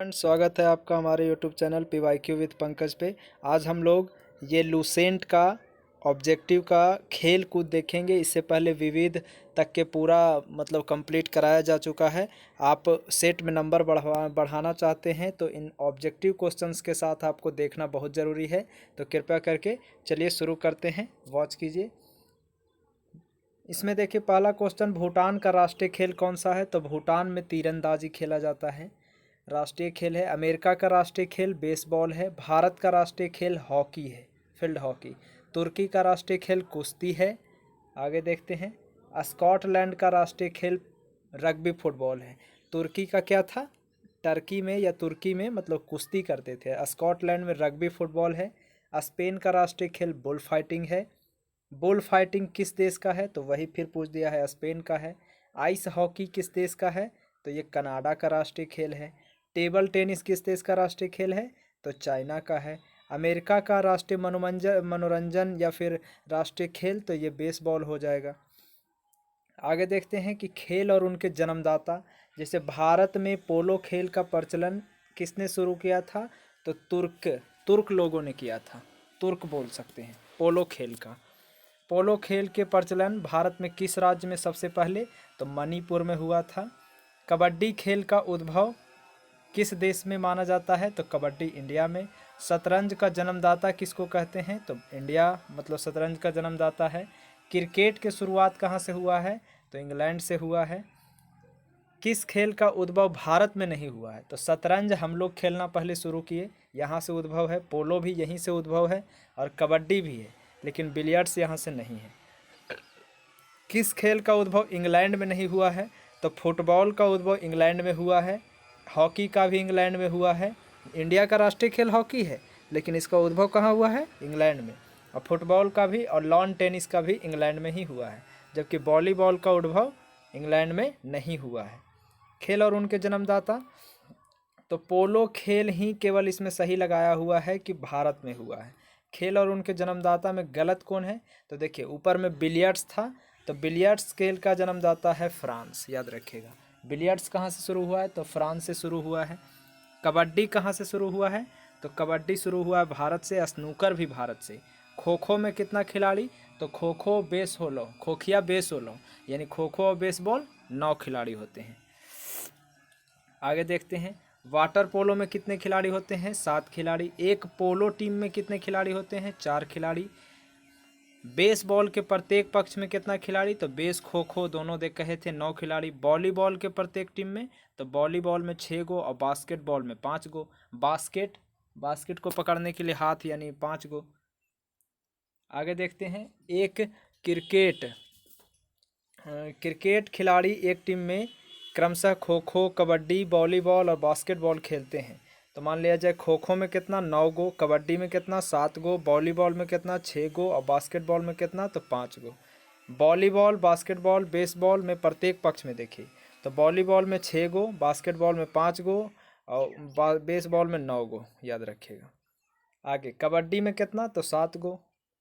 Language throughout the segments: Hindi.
फ्रेंड्स, स्वागत है आपका हमारे YouTube channel PYQ with Pankaj पे। आज हम लोग ये लूसेंट का ऑब्जेक्टिव का खेल कूद देखेंगे। इससे पहले विविध तक के पूरा कंप्लीट कराया जा चुका है। आप सेट में नंबर बढ़ाना चाहते हैं तो इन ऑब्जेक्टिव क्वेश्चंस के साथ आपको देखना बहुत ज़रूरी है। तो कृपया करके चलिए शुरू करते हैं, वॉच कीजिए। इसमें देखिए, पहला क्वेश्चन, भूटान का राष्ट्रीय खेल कौन सा है? तो भूटान में तीरंदाजी खेला जाता है, राष्ट्रीय खेल है। अमेरिका का राष्ट्रीय खेल बेसबॉल है। भारत का राष्ट्रीय खेल हॉकी है, फील्ड हॉकी। तुर्की का राष्ट्रीय खेल कुश्ती है। आगे देखते हैं। स्कॉटलैंड का राष्ट्रीय खेल रग्बी फुटबॉल है। तुर्की का क्या था? टर्की में या तुर्की में कुश्ती करते थे। स्कॉटलैंड में रग्बी फुटबॉल है। स्पेन का राष्ट्रीय खेल बुल फाइटिंग है। बुल फाइटिंग किस देश का है? तो वही फिर पूछ दिया है, स्पेन का है। आइस हॉकी किस देश का है? तो ये कनाडा का राष्ट्रीय खेल है। टेबल टेनिस किस देश का राष्ट्रीय खेल है? तो चाइना का है। अमेरिका का राष्ट्रीय मनोरंजन या फिर राष्ट्रीय खेल तो ये बेसबॉल हो जाएगा। आगे देखते हैं कि खेल और उनके जन्मदाता। जैसे भारत में पोलो खेल का प्रचलन किसने शुरू किया था? तो तुर्क लोगों ने किया था। तुर्क बोल सकते हैं पोलो खेल का। पोलो खेल के प्रचलन भारत में किस राज्य में सबसे पहले? तो मणिपुर में हुआ था। कबड्डी खेल का उद्भव किस देश में माना जाता है? तो कबड्डी इंडिया में। शतरंज का जन्मदाता किसको कहते हैं? तो इंडिया शतरंज का जन्मदाता है। क्रिकेट की शुरुआत कहाँ से हुआ है? तो इंग्लैंड से हुआ है। किस खेल का उद्भव भारत में नहीं हुआ है? तो शतरंज हम लोग खेलना पहले शुरू किए, यहाँ से उद्भव है। पोलो भी यहीं से उद्भव है और कबड्डी भी है, लेकिन बिलियर्ड्स यहाँ से नहीं है। किस खेल का उद्भव इंग्लैंड में नहीं हुआ है? तो फुटबॉल का उद्भव इंग्लैंड में हुआ है। हॉकी का भी इंग्लैंड में हुआ है। इंडिया का राष्ट्रीय खेल हॉकी है, लेकिन इसका उद्भव कहाँ हुआ है? इंग्लैंड में। और फुटबॉल का भी और लॉन टेनिस का भी इंग्लैंड में ही हुआ है, जबकि वॉलीबॉल का उद्भव इंग्लैंड में नहीं हुआ है। खेल और उनके जन्मदाता, तो पोलो खेल ही केवल इसमें सही लगाया हुआ है कि भारत में हुआ है। खेल और उनके जन्मदाता में गलत कौन है? तो देखिए, ऊपर में बिलियर्ड्स था, तो बिलियर्ड्स खेल का जन्मदाता है फ्रांस, याद रखिएगा। बिलियर्ड्स कहाँ से शुरू हुआ है? तो फ्रांस से शुरू हुआ है। कबड्डी कहाँ से शुरू हुआ है? तो कबड्डी शुरू हुआ है भारत से। स्नूकर भी भारत से। खो खो में कितना खिलाड़ी? तो खो खो बेस होलो, खोखिया बेस होलो, यानी खो खो और बेसबॉल 9 खिलाड़ी होते हैं। आगे देखते हैं। वाटर पोलो में कितने खिलाड़ी होते हैं? 7 खिलाड़ी। एक पोलो टीम में कितने खिलाड़ी होते हैं? 4 खिलाड़ी। बेसबॉल के प्रत्येक पक्ष में कितना खिलाड़ी? तो बेस खो खो दोनों दे कहे थे 9 खिलाड़ी। वॉलीबॉल के प्रत्येक टीम में, तो वॉलीबॉल में 6 गो और बास्केटबॉल में 5 गो। बास्केट को पकड़ने के लिए हाथ, यानी 5 गो। आगे देखते हैं। एक क्रिकेट खिलाड़ी एक टीम में क्रमशः खो खो, कबड्डी, वॉलीबॉल और बास्केटबॉल खेलते हैं। तो मान लिया जाए, खो खो में कितना? 9 गो। कबड्डी में कितना? 7 गो। वॉलीबॉल में कितना? 6 गो। और बास्केटबॉल में कितना? तो 5 गो। वॉलीबॉल, बास्केटबॉल, बेसबॉल में प्रत्येक पक्ष में देखिए, तो वॉलीबॉल में 6 गो, बास्केटबॉल में 5 गो और बेसबॉल में 9 गो, याद रखिएगा। आगे कबड्डी में कितना? तो 7 गो।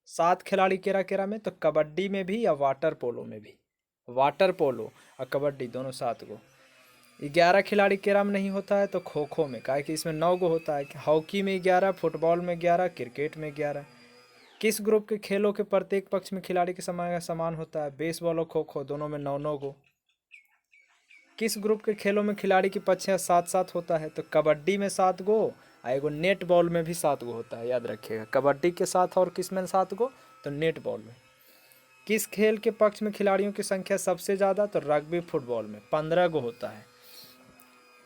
7 खिलाड़ी केरा केरा में, तो कबड्डी में भी या वाटर पोलो में भी। वाटर पोलो और कबड्डी दोनों 7 गो। 11 खिलाड़ी केरा में नहीं होता है, तो खो खो में, काहे कि इसमें 9 गो होता है। हॉकी में 11, फुटबॉल में 11, क्रिकेट में 11। किस ग्रुप के खेलों के प्रत्येक पक्ष में खिलाड़ी के समान होता है? बेसबॉल और खो खो दोनों में 9-9 गो। किस ग्रुप के खेलों में खिलाड़ी की पक्षियाँ 7-7 होता है? तो कबड्डी में 7 गो और एगो नेट बॉल में भी 7 गो होता है, याद रखिएगा। कबड्डी के साथ और किस में 7 गो? तो नेट बॉल में। किस खेल के पक्ष में खिलाड़ियों की संख्या सबसे ज़्यादा? तो रग्बी फुटबॉल में 15 गो होता है।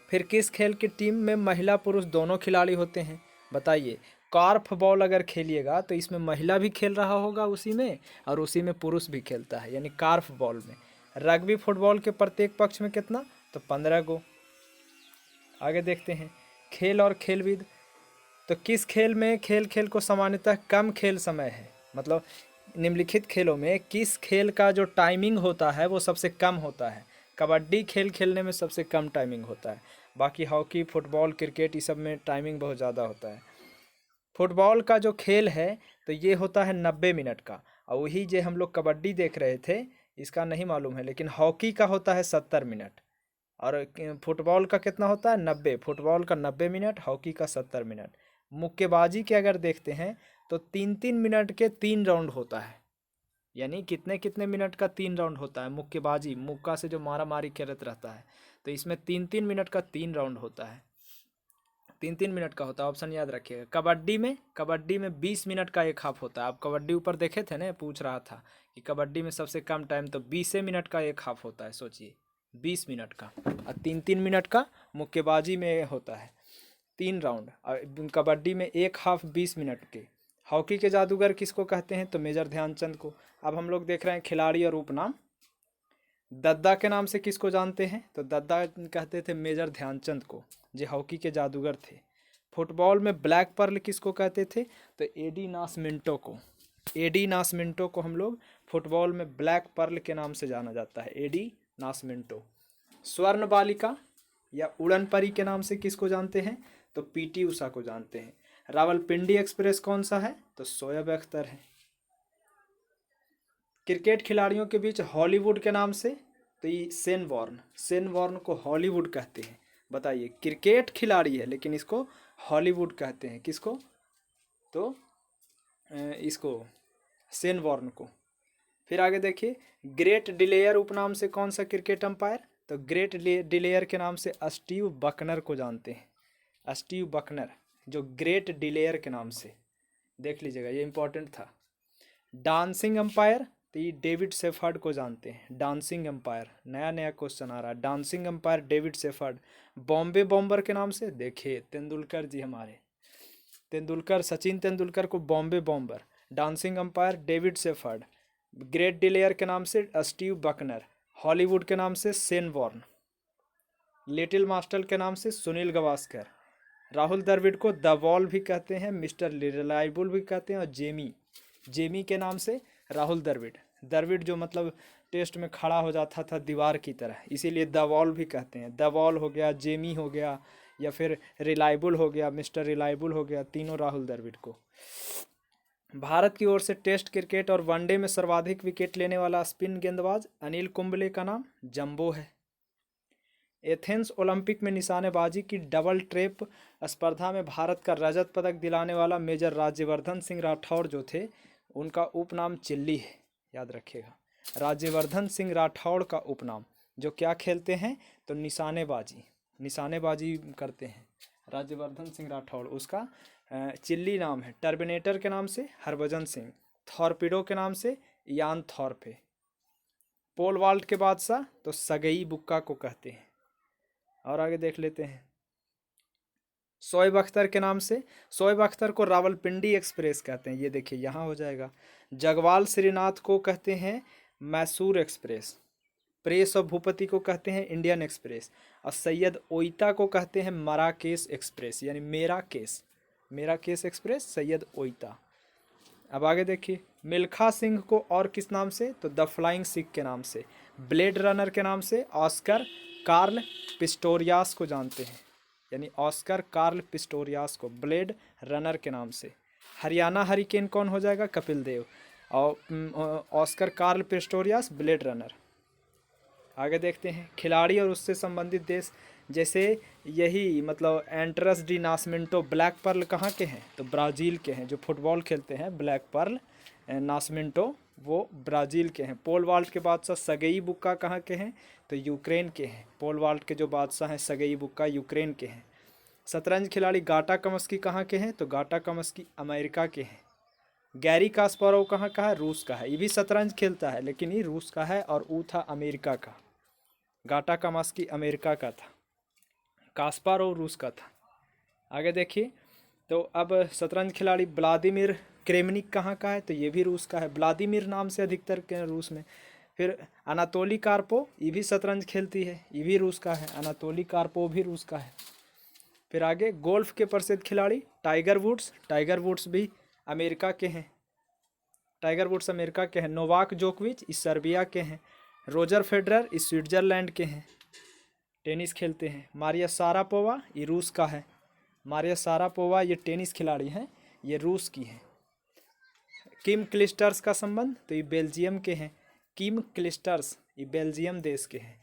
फिर किस खेल की टीम में महिला पुरुष दोनों खिलाड़ी होते हैं? बताइए। कार्फ बॉल अगर खेलिएगा तो इसमें महिला भी खेल रहा होगा उसी में, और उसी में पुरुष भी खेलता है, यानी कार्फ बॉल में। रग्बी फुटबॉल के प्रत्येक पक्ष में कितना? तो 15 गो। आगे देखते हैं। खेल और खेलविद, तो किस खेल में खेल को सामान्यतः कम खेल समय है? निम्नलिखित खेलों में किस खेल का जो टाइमिंग होता है वो सबसे कम होता है? कबड्डी खेल खेलने में सबसे कम टाइमिंग होता है। बाकी हॉकी, फुटबॉल, क्रिकेट, ये सब में टाइमिंग बहुत ज़्यादा होता है। फुटबॉल का जो खेल है तो ये होता है 90 मिनट का, और वही जो हम लोग कबड्डी देख रहे थे इसका नहीं मालूम है, लेकिन हॉकी का होता है 70 मिनट। और फुटबॉल का कितना होता है 90, फुटबॉल का 90 मिनट, हॉकी का 70 मिनट। मुक्केबाजी के अगर देखते हैं तो 3-3 मिनट के 3 राउंड होता है, यानी कितने कितने मिनट का 3 राउंड होता है। मुक्केबाजी, मुक्का से जो मारा मारी करत रहता है, तो इसमें 3-3 मिनट का 3 राउंड होता है, 3-3 मिनट का होता है, ऑप्शन याद रखिएगा। कबड्डी में 20 मिनट का एक हाफ होता है। आप कबड्डी ऊपर देखे थे ना, पूछ रहा था कि कबड्डी में सबसे कम टाइम तो 20 मिनट का एक हाफ होता है, सोचिए 20 मिनट का। और 3-3 मिनट का मुक्केबाजी में होता है 3 राउंड, और कबड्डी में एक हाफ 20 मिनट के। हॉकी के जादूगर किसको कहते हैं, तो मेजर ध्यानचंद को। अब हम लोग देख रहे हैं खिलाड़ी और उपनाम। दद्दा के नाम से किसको जानते हैं, तो दद्दा कहते थे मेजर ध्यानचंद को, जो हॉकी के जादूगर थे। फुटबॉल में ब्लैक पर्ल किसको कहते थे, तो एडी नासमिंटो को। एडी नासमिंटो को हम लोग फुटबॉल में ब्लैक पर्ल के नाम से जाना जाता है, एडी नासमिंटो। स्वर्ण बालिका या उड़न परी के नाम से किसको जानते हैं, तो पीटी उषा को जानते हैं। रावलपिंडी एक्सप्रेस कौन सा है, तो शोएब अख्तर है। क्रिकेट खिलाड़ियों के बीच हॉलीवुड के नाम से, तो ये शेन वॉर्न को हॉलीवुड कहते हैं। बताइए, क्रिकेट खिलाड़ी है लेकिन इसको हॉलीवुड कहते हैं, किसको, तो इसको शेन वॉर्न को। फिर आगे देखिए, ग्रेट डिलेयर उपनाम से कौन सा क्रिकेट अंपायर, तो ग्रेट डिलेयर के नाम से स्टीव बकनर को जानते हैं। स्टीव बकनर, जो ग्रेट डिलेयर के नाम से, देख लीजिएगा ये इंपॉर्टेंट था। डांसिंग अंपायर, तो ये डेविड सेफर्ड को जानते हैं। डांसिंग अंपायर, नया नया क्वेश्चन आ रहा है। Dancing umpire David shepherd. Bombay bomber के नाम से, देखिए तेंदुलकर जी, हमारे तेंदुलकर, सचिन तेंदुलकर को Bombay bomber. Dancing umpire David Shepherd. Great delayer के नाम से स्टीव बकनर। हॉलीवुड के नाम से शेन वॉर्न। लिटिल मास्टर के नाम से सुनील गावस्कर। राहुल द्रविड़ को द वॉल भी कहते हैं, मिस्टर रिलायबल भी कहते हैं, और जेमी के नाम से राहुल द्रविड़ जो मतलब टेस्ट में खड़ा हो जाता था दीवार की तरह, इसीलिए द वॉल भी कहते हैं। द वॉल हो गया, जेमी हो गया, या फिर रिलायबल हो गया, मिस्टर रिलायबल हो गया, तीनों राहुल द्रविड़ को। भारत की ओर से टेस्ट क्रिकेट और वनडे में सर्वाधिक विकेट लेने वाला स्पिन गेंदबाज अनिल कुंबले का नाम जंबो है। एथेंस ओलंपिक में निशानेबाजी की डबल ट्रैप स्पर्धा में भारत का रजत पदक दिलाने वाला मेजर राज्यवर्धन सिंह राठौड़ जो थे, उनका उपनाम चिल्ली है, याद रखिएगा। राज्यवर्धन सिंह राठौड़ का उपनाम, जो क्या खेलते हैं, तो निशानेबाजी करते हैं। राज्यवर्धन सिंह राठौड़, उसका चिल्ली नाम है। टर्मिनेटर के नाम से हरभजन सिंह। थॉर्पीडो के नाम से यान थॉर्पे। पोल वाल्ट के बादशाह, तो सगई बुक्का को कहते हैं। और आगे देख लेते हैं, शोएब अख्तर के नाम से, शोएब अख्तर को रावलपिंडी एक्सप्रेस कहते हैं, ये देखिए यहाँ हो जाएगा। जगवाल श्रीनाथ को कहते हैं मैसूर एक्सप्रेस। प्रेस और भूपति को कहते हैं इंडियन एक्सप्रेस। और सैयद ओइता को कहते हैं मराकेश एक्सप्रेस, यानी मेरा केस एक्सप्रेस, सैयद ओइता। अब आगे देखिए, मिल्खा सिंह को और किस नाम से, तो द फ्लाइंग सिख के नाम से। ब्लेड रनर के नाम से ऑस्कर कार्ल पिस्टोरियास को जानते हैं, यानी ऑस्कर कार्ल पिस्टोरियास को ब्लेड रनर के नाम से। हरियाणा हरिकेन कौन हो जाएगा, कपिल देव। और ऑस्कर कार्ल पिस्टोरियास, ब्लेड रनर। आगे देखते हैं, खिलाड़ी और उससे संबंधित देश, जैसे यही मतलब एंट्रस डी नासमिंटो ब्लैक पर्ल कहाँ के हैं, तो ब्राज़ील के हैं। जो फुटबॉल खेलते हैं ब्लैक पर्ल नासमिंटो, वो ब्राज़ील के हैं। पोल वाल्ट के बादशाह सगई बुक्का कहाँ के हैं, तो यूक्रेन के हैं। पोल वाल्ट के जो बादशाह हैं सगई बुक्का, यूक्रेन के हैं। शतरंज खिलाड़ी गाटा कमस्की कहाँ के हैं, तो गाटा कमस्की अमेरिका के हैं। गैरी कास्पारोव कहाँ का है, रूस का है। ये भी शतरंज खेलता है लेकिन ये रूस का है, और वो था अमेरिका का। गाटा कमस्की अमेरिका का था, कास्पारोव रूस का था। आगे देखिए, तो अब शतरंज खिलाड़ी व्लादिमीर क्रेमनिक कहाँ का है, तो ये भी रूस का है। व्लादिमीर नाम से अधिकतर के रूस में। फिर अनातोली कार्पो, ये भी शतरंज खेलती है, ये भी रूस का है। अनातोली कार्पो भी रूस का है। फिर आगे गोल्फ के प्रसिद्ध खिलाड़ी टाइगर वुड्स भी अमेरिका के हैं। टाइगर वुड्स अमेरिका के हैं। नोवाक जोकोविच इस सर्बिया के हैं। रोजर फेडरर इस स्विट्जरलैंड के हैं, टेनिस खेलते हैं। मारिया शारापोवा ये रूस का है। मारिया शारापोवा ये टेनिस खिलाड़ी हैं, ये रूस की हैं। किम क्लिस्टर्स का संबंध, तो ये बेल्जियम के हैं। किम क्लिस्टर्स ये बेल्जियम देश के हैं।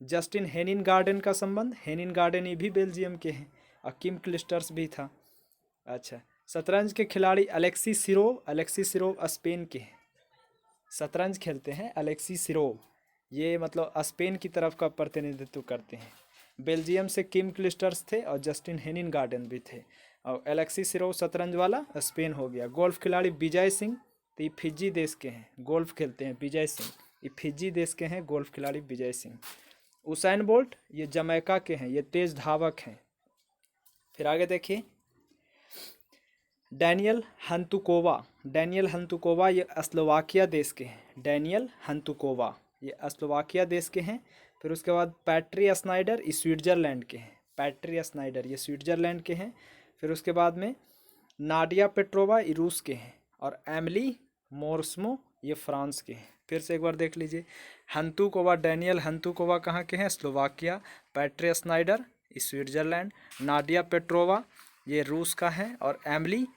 जस्टिन हेनिन गार्डन का संबंध, हेनिन गार्डन ये भी बेल्जियम के हैं, और किम क्लिस्टर्स भी था। अच्छा, शतरंज के खिलाड़ी अलेक्सी सिरोव, अलेक्सी सिरोव स्पेन के हैं, शतरंज खेलते हैं अलेक्सी सिरोव, ये मतलब स्पेन की तरफ का प्रतिनिधित्व करते हैं। बेल्जियम से किम क्लिस्टर्स थे और जस्टिन हेनिन गार्डन भी थे, और अलेक्सी सिरोव शतरंज वाला स्पेन हो गया। गोल्फ खिलाड़ी विजय सिंह, तो ये फिजी देश के हैं, गोल्फ खेलते हैं विजय सिंह, ये फिजी देश के हैं गोल्फ खिलाड़ी विजय सिंह। उसैन बोल्ट ये जमैका के हैं, ये तेज धावक हैं। फिर आगे देखिए, डैनियल हंतुकोवा, डैनियल हंतुकोवा ये स्लोवाकिया देश के हैं, डैनियल हंतुकोवा ये स्लोवाकिया देश के हैं। फिर उसके बाद पैट्री स्नाइडर ये स्विट्जरलैंड के हैं, पैट्री स्नाइडर ये स्विट्जरलैंड के हैं। फिर उसके बाद में नाडिया पेट्रोवा ये रूस के हैं, और एमिली मोर्स्मो ये फ्रांस के हैं। फिर से एक बार देख लीजिए, हंतुकोवा, डैनियल हंतुकोवा कहाँ के हैं, स्लोवाकिया, पैट्री स्नाइडर ये स्विट्जरलैंड, नाडिया पेट्रोवा ये रूस का है, और एमिली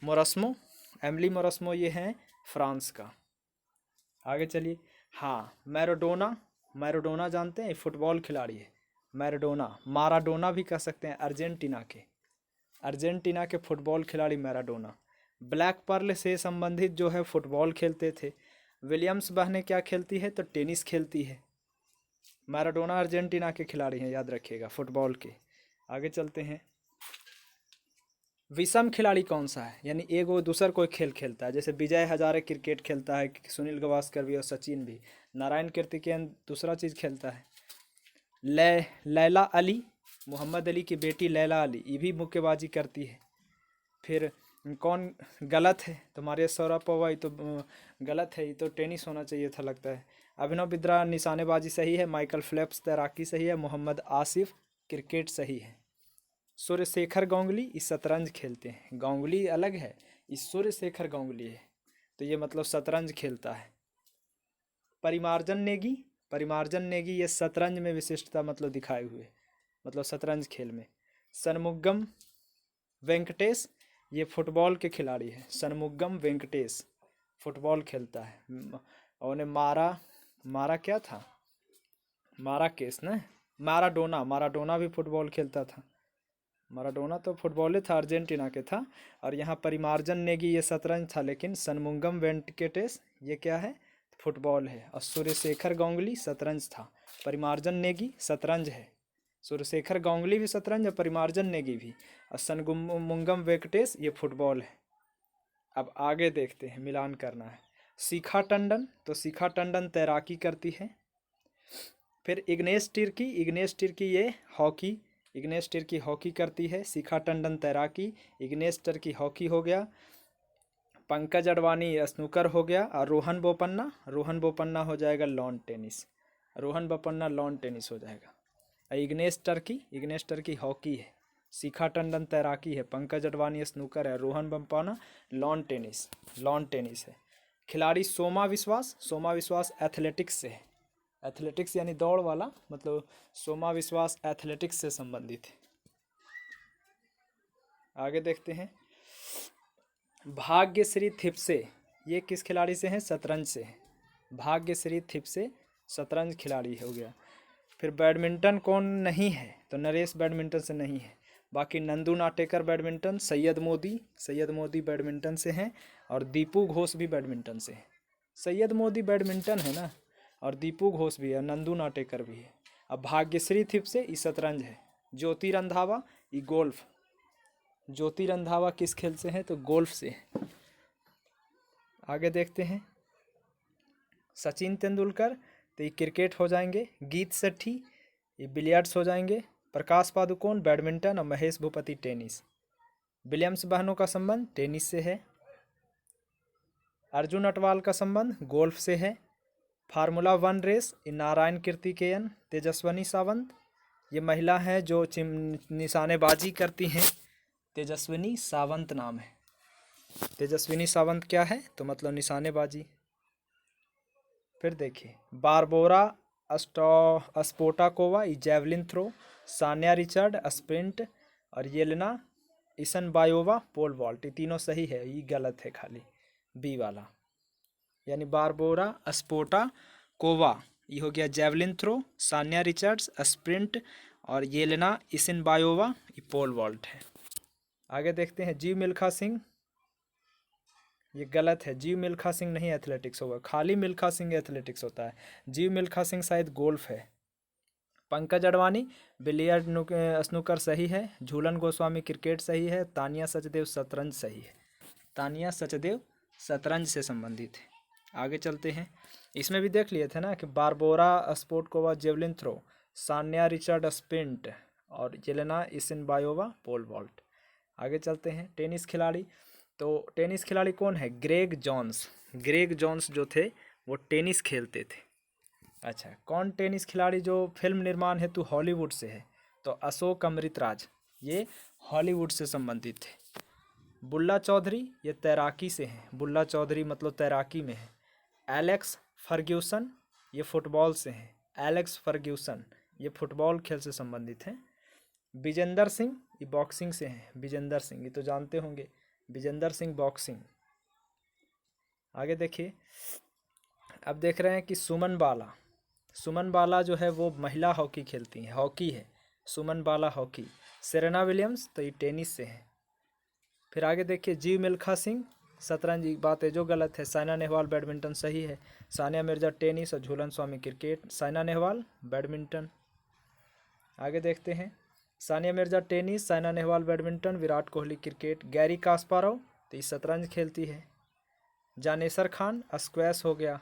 मोरस्मो ये हैं फ्रांस का। आगे चलिए, हाँ मैराडोना, मैराडोना जानते हैं, फुटबॉल खिलाड़ी है मैराडोना, माराडोना भी कह सकते हैं, अर्जेंटीना के फुटबॉल खिलाड़ी मैराडोना। ब्लैक पर्ल से संबंधित जो है फुटबॉल खेलते थे। विलियम्स बहनें क्या खेलती है, तो टेनिस खेलती है। मैराडोना अर्जेंटीना के खिलाड़ी हैं, याद रखिएगा, फुटबॉल के। आगे चलते हैं, विषम खिलाड़ी कौन सा है, यानी एक वो दूसर कोई खेल खेलता है, जैसे विजय हजारे क्रिकेट खेलता है, सुनील गावस्कर भी और सचिन भी, नारायण कीर्तिकेयन दूसरा चीज़ खेलता है। लैला अली, मोहम्मद अली की बेटी लैला अली, ये भी मुक्केबाजी करती है। फिर कौन गलत है, तो मारिया शारापोवा, ये तो गलत है, ये तो टेनिस होना चाहिए था लगता है। अभिनव बिंद्रा निशानेबाजी सही है, माइकल फेल्प्स तैराकी सही है, मोहम्मद आसिफ क्रिकेट सही है। सूर्यशेखर गांगुली इस शतरंज खेलते हैं, गांगुली अलग है, इस सूर्यशेखर गांगुली है, तो ये मतलब शतरंज खेलता है। परिमार्जन नेगी, परिमार्जन नेगी ये शतरंज में विशिष्टता मतलब दिखाए हुए, मतलब शतरंज खेल में। सनमुगम वेंकटेश ये फुटबॉल के खिलाड़ी हैं, सनमुगम वेंकटेश फुटबॉल खेलता है। और ने मारा क्या था, मारा केस ना, माराडोना भी फुटबॉल खेलता था, माराडोना तो फुटबॉल था, अर्जेंटीना के था। और यहाँ परिमार्जन नेगी ये शतरंज था, लेकिन सनमुगम वेंकटेश ये क्या है, फुटबॉल है। और सूर्यशेखर गांगुली शतरंज था, परिमार्जन नेगी शतरंज है, सूर्यशेखर गांगुली भी शतरंज और परिमार्जन नेगी भी, और सनमुगम वेंकटेश ये फुटबॉल है। अब आगे देखते हैं, मिलान करना है। शिखा टंडन, तो शिखा टंडन तैराकी करती है। फिर इग्नेश तिर्की ये हॉकी, इग्नेश तिर्की हॉकी करती है। शिखा टंडन तैराकी, इग्नेश तिर्की हॉकी हो गया। पंकज अडवाणी स्नूकर हो गया, और रोहन बोपन्ना हो जाएगा lawn tennis, Rohan Bopanna lawn tennis हो जाएगा। इग्नेश टर्की हॉकी है, शिखा टंडन तैराकी है, पंकज अडवाणी स्नूकर है, रोहन बोपन्ना लॉन टेनिस है। खिलाड़ी सोमा विश्वास एथलेटिक्स से है, एथलेटिक्स यानी दौड़ वाला, मतलब सोमा विश्वास एथलेटिक्स से संबंधित है। आगे देखते हैं, भाग्यश्री थिप्से ये किस खिलाड़ी से हैं, शतरंज से है, भाग्यश्री थिप्से शतरंज खिलाड़ी हो गया। फिर बैडमिंटन कौन नहीं है, तो नरेश बैडमिंटन से नहीं है। बाकी नंदू नाटेकर बैडमिंटन, सैयद मोदी बैडमिंटन से हैं, और दीपू घोष भी बैडमिंटन से है। सैयद मोदी बैडमिंटन है ना, और दीपू घोष भी है, नंदू नाटेकर भी है। अब भाग्यश्री थिप्से ये शतरंज है। ज्योति रंधावा ये गोल्फ, ज्योति रंधावा किस खेल से है, तो गोल्फ से है। आगे देखते हैं, सचिन तेंदुलकर तो ये क्रिकेट हो जाएंगे। गीत सेठी ये बिलियर्ड्स हो जाएंगे। प्रकाश पादुकोण बैडमिंटन, और महेश भूपति टेनिस। विलियम्स बहनों का संबंध टेनिस से है। अर्जुन अटवाल का संबंध गोल्फ से है। फार्मूला 1 रेस ये नारायण कीर्तिकेयन, तेजस्विनी सावंत ये महिला है जो निशानेबाजी करती हैं, तेजस्विनी सावंत नाम है। तेजस्विनी सावंत क्या है, तो मतलब निशानेबाजी। फिर देखिए, बारबोरा स्पोटाकोवा ये javelin throw, Sanya Richard sprint, और येलेना इशनबायोवा पोल वॉल्ट। ये तीनों सही है, ये गलत है खाली बी वाला, यानी बारबोरा स्पोटाकोवा ये हो गया javelin throw, Sanya Richards sprint, और येलेना इसिनबायोवा ये पोल वॉल्ट है। आगे देखते हैं जीव मिल्खा सिंह, ये गलत है, जीव मिल्खा सिंह नहीं एथलेटिक्स होगा, खाली मिल्खा सिंह एथलेटिक्स होता है, जीव मिल्खा सिंह शायद गोल्फ है। पंकज अडवाणी बिलियर्ड स्नूकर सही है, झूलन गोस्वामी क्रिकेट सही है, तानिया सचदेव शतरंज सही है। तानिया सचदेव शतरंज से संबंधित है। आगे चलते हैं, इसमें भी देख लिए थे ना कि Barbora Spotakova javelin throw, Sanya Richard sprint और येलेना इसिनबायोवा पोल वॉल्ट। आगे चलते हैं, टेनिस खिलाड़ी, तो टेनिस खिलाड़ी कौन है? Greg Johns. ग्रेग जॉन्स जो थे वो टेनिस खेलते थे। अच्छा, कौन टेनिस खिलाड़ी जो फिल्म निर्माण हेतु हॉलीवुड से है? तो अशोक अमृतराज, ये हॉलीवुड से संबंधित थे। बुल्ला चौधरी ये तैराकी से हैं, बुल्ला चौधरी मतलब तैराकी में है। एलेक्स फर्ग्यूसन ये फुटबॉल से हैं, एलेक्स फर्ग्यूसन ये फुटबॉल खेल से संबंधित हैं। विजेंदर सिंह ये बॉक्सिंग से हैं, विजेंदर सिंह ये तो जानते होंगे, विजेंदर सिंह बॉक्सिंग। आगे देखिए, अब देख रहे हैं कि सुमन बाला, सुमन बाला जो है वो महिला हॉकी खेलती हैं, हॉकी है, सुमन बाला हॉकी। सेरेना विलियम्स तो ये टेनिस से हैं। फिर आगे देखिए, जीव मिल्खा सिंह शतरंज, बात है जो गलत है। साइना नेहवाल बैडमिंटन सही है। सानिया मिर्जा टेनिस और झूलन स्वामी क्रिकेट, साइना नेहवाल बैडमिंटन। आगे देखते हैं, Sania Mirza tennis, Saina Nehwal badminton, Virat Kohli cricket, Gary Kasparov तो ये शतरंज खेलती है। जानेसर खान स्क्वैश हो गया,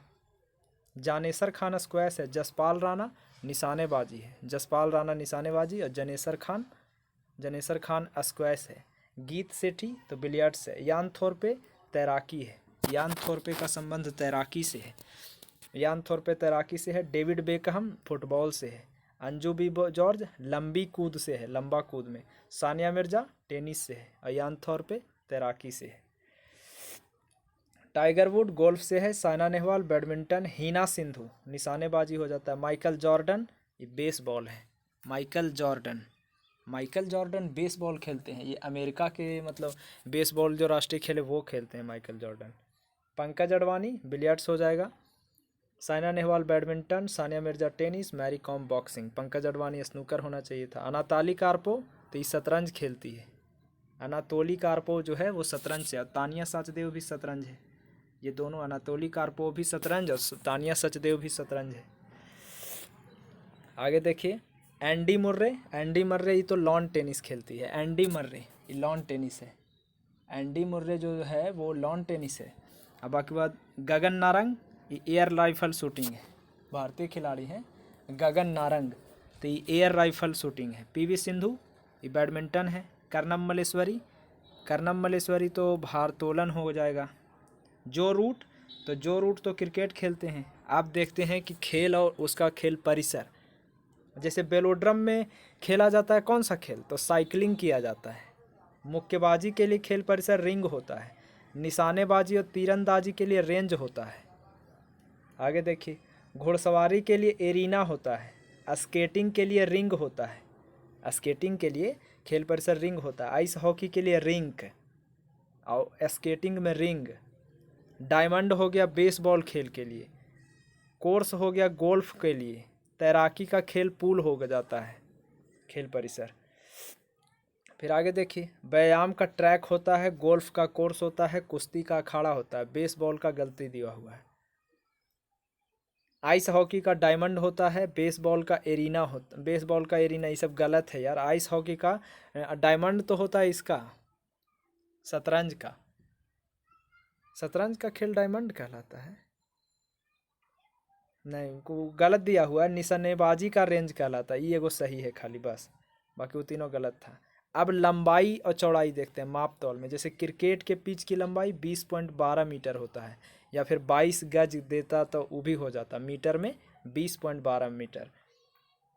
जानेसर खान स्क्वैश है। जसपाल राणा निशानेबाजी है, जसपाल राणा निशानेबाजी और जनेसर खान स्क्वैश है। गीत सेठी तो बिलियर्ड्स है। यान थोरपे तैराकी है, यान थोरपे का संबंध तैराकी से है, यान थोरपे तैराकी से है। डेविड बेकहम फुटबॉल से है। अंजू बी जॉर्ज लंबी कूद से है, लंबा कूद में। सानिया मिर्जा टेनिस से है और यान थोरपे तैराकी से है। टाइगर वुड गोल्फ से है। साइना नेहवाल बैडमिंटन, हीना सिंधु निशानेबाजी हो जाता है। माइकल जॉर्डन ये बेसबॉल है, माइकल जॉर्डन बेसबॉल खेलते हैं, ये अमेरिका के मतलब बेसबॉल जो राष्ट्रीय खेल है वो खेलते हैं Michael Jordan. Pankaj Advani billiards हो जाएगा। Saina Nehwal badminton, Sania Mirza tennis, Mary Kom boxing. Pankaj Advani snooker होना चाहिए था। अनाताली कार्पोव तो ये शतरंज खेलती है, अनातोली कार्पोव जो है वो शतरंज से। तानिया सचदेव भी शतरंज है, ये दोनों, अनातोली कार्पोव भी शतरंज और तानिया सचदेव भी शतरंज है। आगे देखिए, एंडी मर्रे ये तो लॉन टेनिस खेलती है, एंडी मर्रे ये लॉन टेनिस है, एंडी मुर्रे जो है वो लॉन टेनिस है। अब बाकी बात, गगन नारंग ये एयर राइफल शूटिंग है, भारतीय खिलाड़ी हैं गगन नारंग, तो ये एयर राइफल शूटिंग है। पीवी सिंधु ये बैडमिंटन है। कर्णम मल्लेश्वरी तो भारोत्तोलन हो जाएगा। जो रूट तो क्रिकेट खेलते हैं। आप देखते हैं कि खेल और उसका खेल परिसर, जैसे बेलोड्रम में खेला जाता है कौन सा खेल, तो साइकिलिंग किया जाता है। मुक्केबाजी के लिए खेल परिसर रिंग होता है, निशानेबाजी और तीरंदाजी के लिए रेंज होता है। आगे देखिए, घुड़सवारी के लिए एरीना होता है, स्केटिंग के लिए रिंग होता है, स्केटिंग के लिए खेल परिसर रिंग होता है। आइस हॉकी के लिए रिंक और स्केटिंग में रिंग। डायमंड हो गया बेसबॉल खेल के लिए, कोर्स हो गया गोल्फ के लिए, तैराकी का खेल पूल हो जाता है खेल परिसर। फिर आगे देखिए, व्यायाम का ट्रैक होता है, गोल्फ का कोर्स होता है, कुश्ती का अखाड़ा होता है, बेसबॉल का गलती दिया हुआ है। आइस हॉकी का डायमंड होता है, बेसबॉल का एरीना होता, बेसबॉल का एरीना, ये सब गलत है यार। आइस हॉकी का डायमंड तो होता है इसका, शतरंज का खेल डायमंड कहलाता है। नहीं, को गलत दिया हुआ है, निशानेबाजी का रेंज कहलाता है, ये एगो सही है खाली बस, बाकी वो तीनों गलत था। अब लंबाई और चौड़ाई देखते हैं माप तौल में। जैसे क्रिकेट के पिच की लंबाई 20.12 मीटर होता है, या फिर 22 गज देता तो वो भी हो जाता, मीटर में 20.12 मीटर।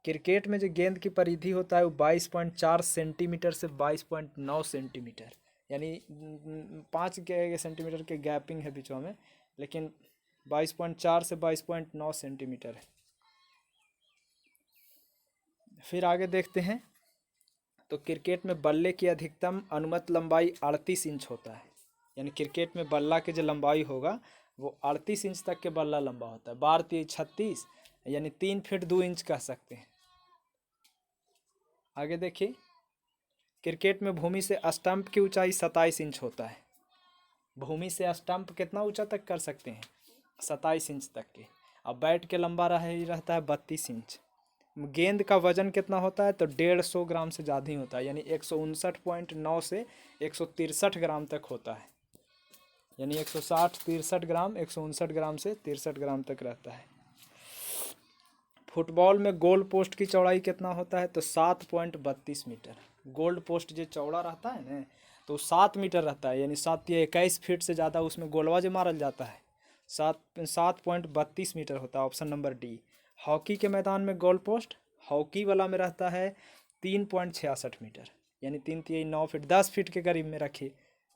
क्रिकेट में जो गेंद की परिधि होता है वो 22.4 सेंटीमीटर से 22.9 सेंटीमीटर, यानी 5 सेंटीमीटर के गैपिंग है बीचों में, लेकिन 22.4 से 22.9 सेंटीमीटर है। फिर आगे देखते हैं, तो क्रिकेट में बल्ले की अधिकतम अनुमत लंबाई 38 इंच होता है, यानी क्रिकेट में बल्ला की जो लंबाई होगा वो 38 इंच तक के बल्ला लंबा होता है। 12 3 36, यानी 3 फीट 2 इंच कह सकते हैं। आगे देखिए, क्रिकेट में भूमि से स्टंप की ऊंचाई 27 इंच होता है। भूमि से स्टंप कितना ऊंचा तक कर सकते हैं? 27 इंच तक के। अब बैट के लंबा रहता है 32 इंच। गेंद का वजन कितना होता है? तो 150 ग्राम से ज़्यादा ही होता है, यानी 159.9 से 163 ग्राम तक होता है। यानी 160 ग्राम 159 ग्राम से 63 ग्राम तक रहता है। फुटबॉल में गोल पोस्ट की चौड़ाई कितना होता है? तो 7.32 मीटर। गोल्ड पोस्ट जो चौड़ा रहता है ना, तो 7 मीटर रहता है, यानी 7 या 21 फीट से ज़्यादा उसमें गोलवा जो मारल जाता है 7.32 मीटर होता है। Option number D. हॉकी के मैदान में गोल पोस्ट हॉकी वाला में रहता है 3.66 मीटर, यानी 3 3 9 फीट 10 फीट के करीब में रखिए,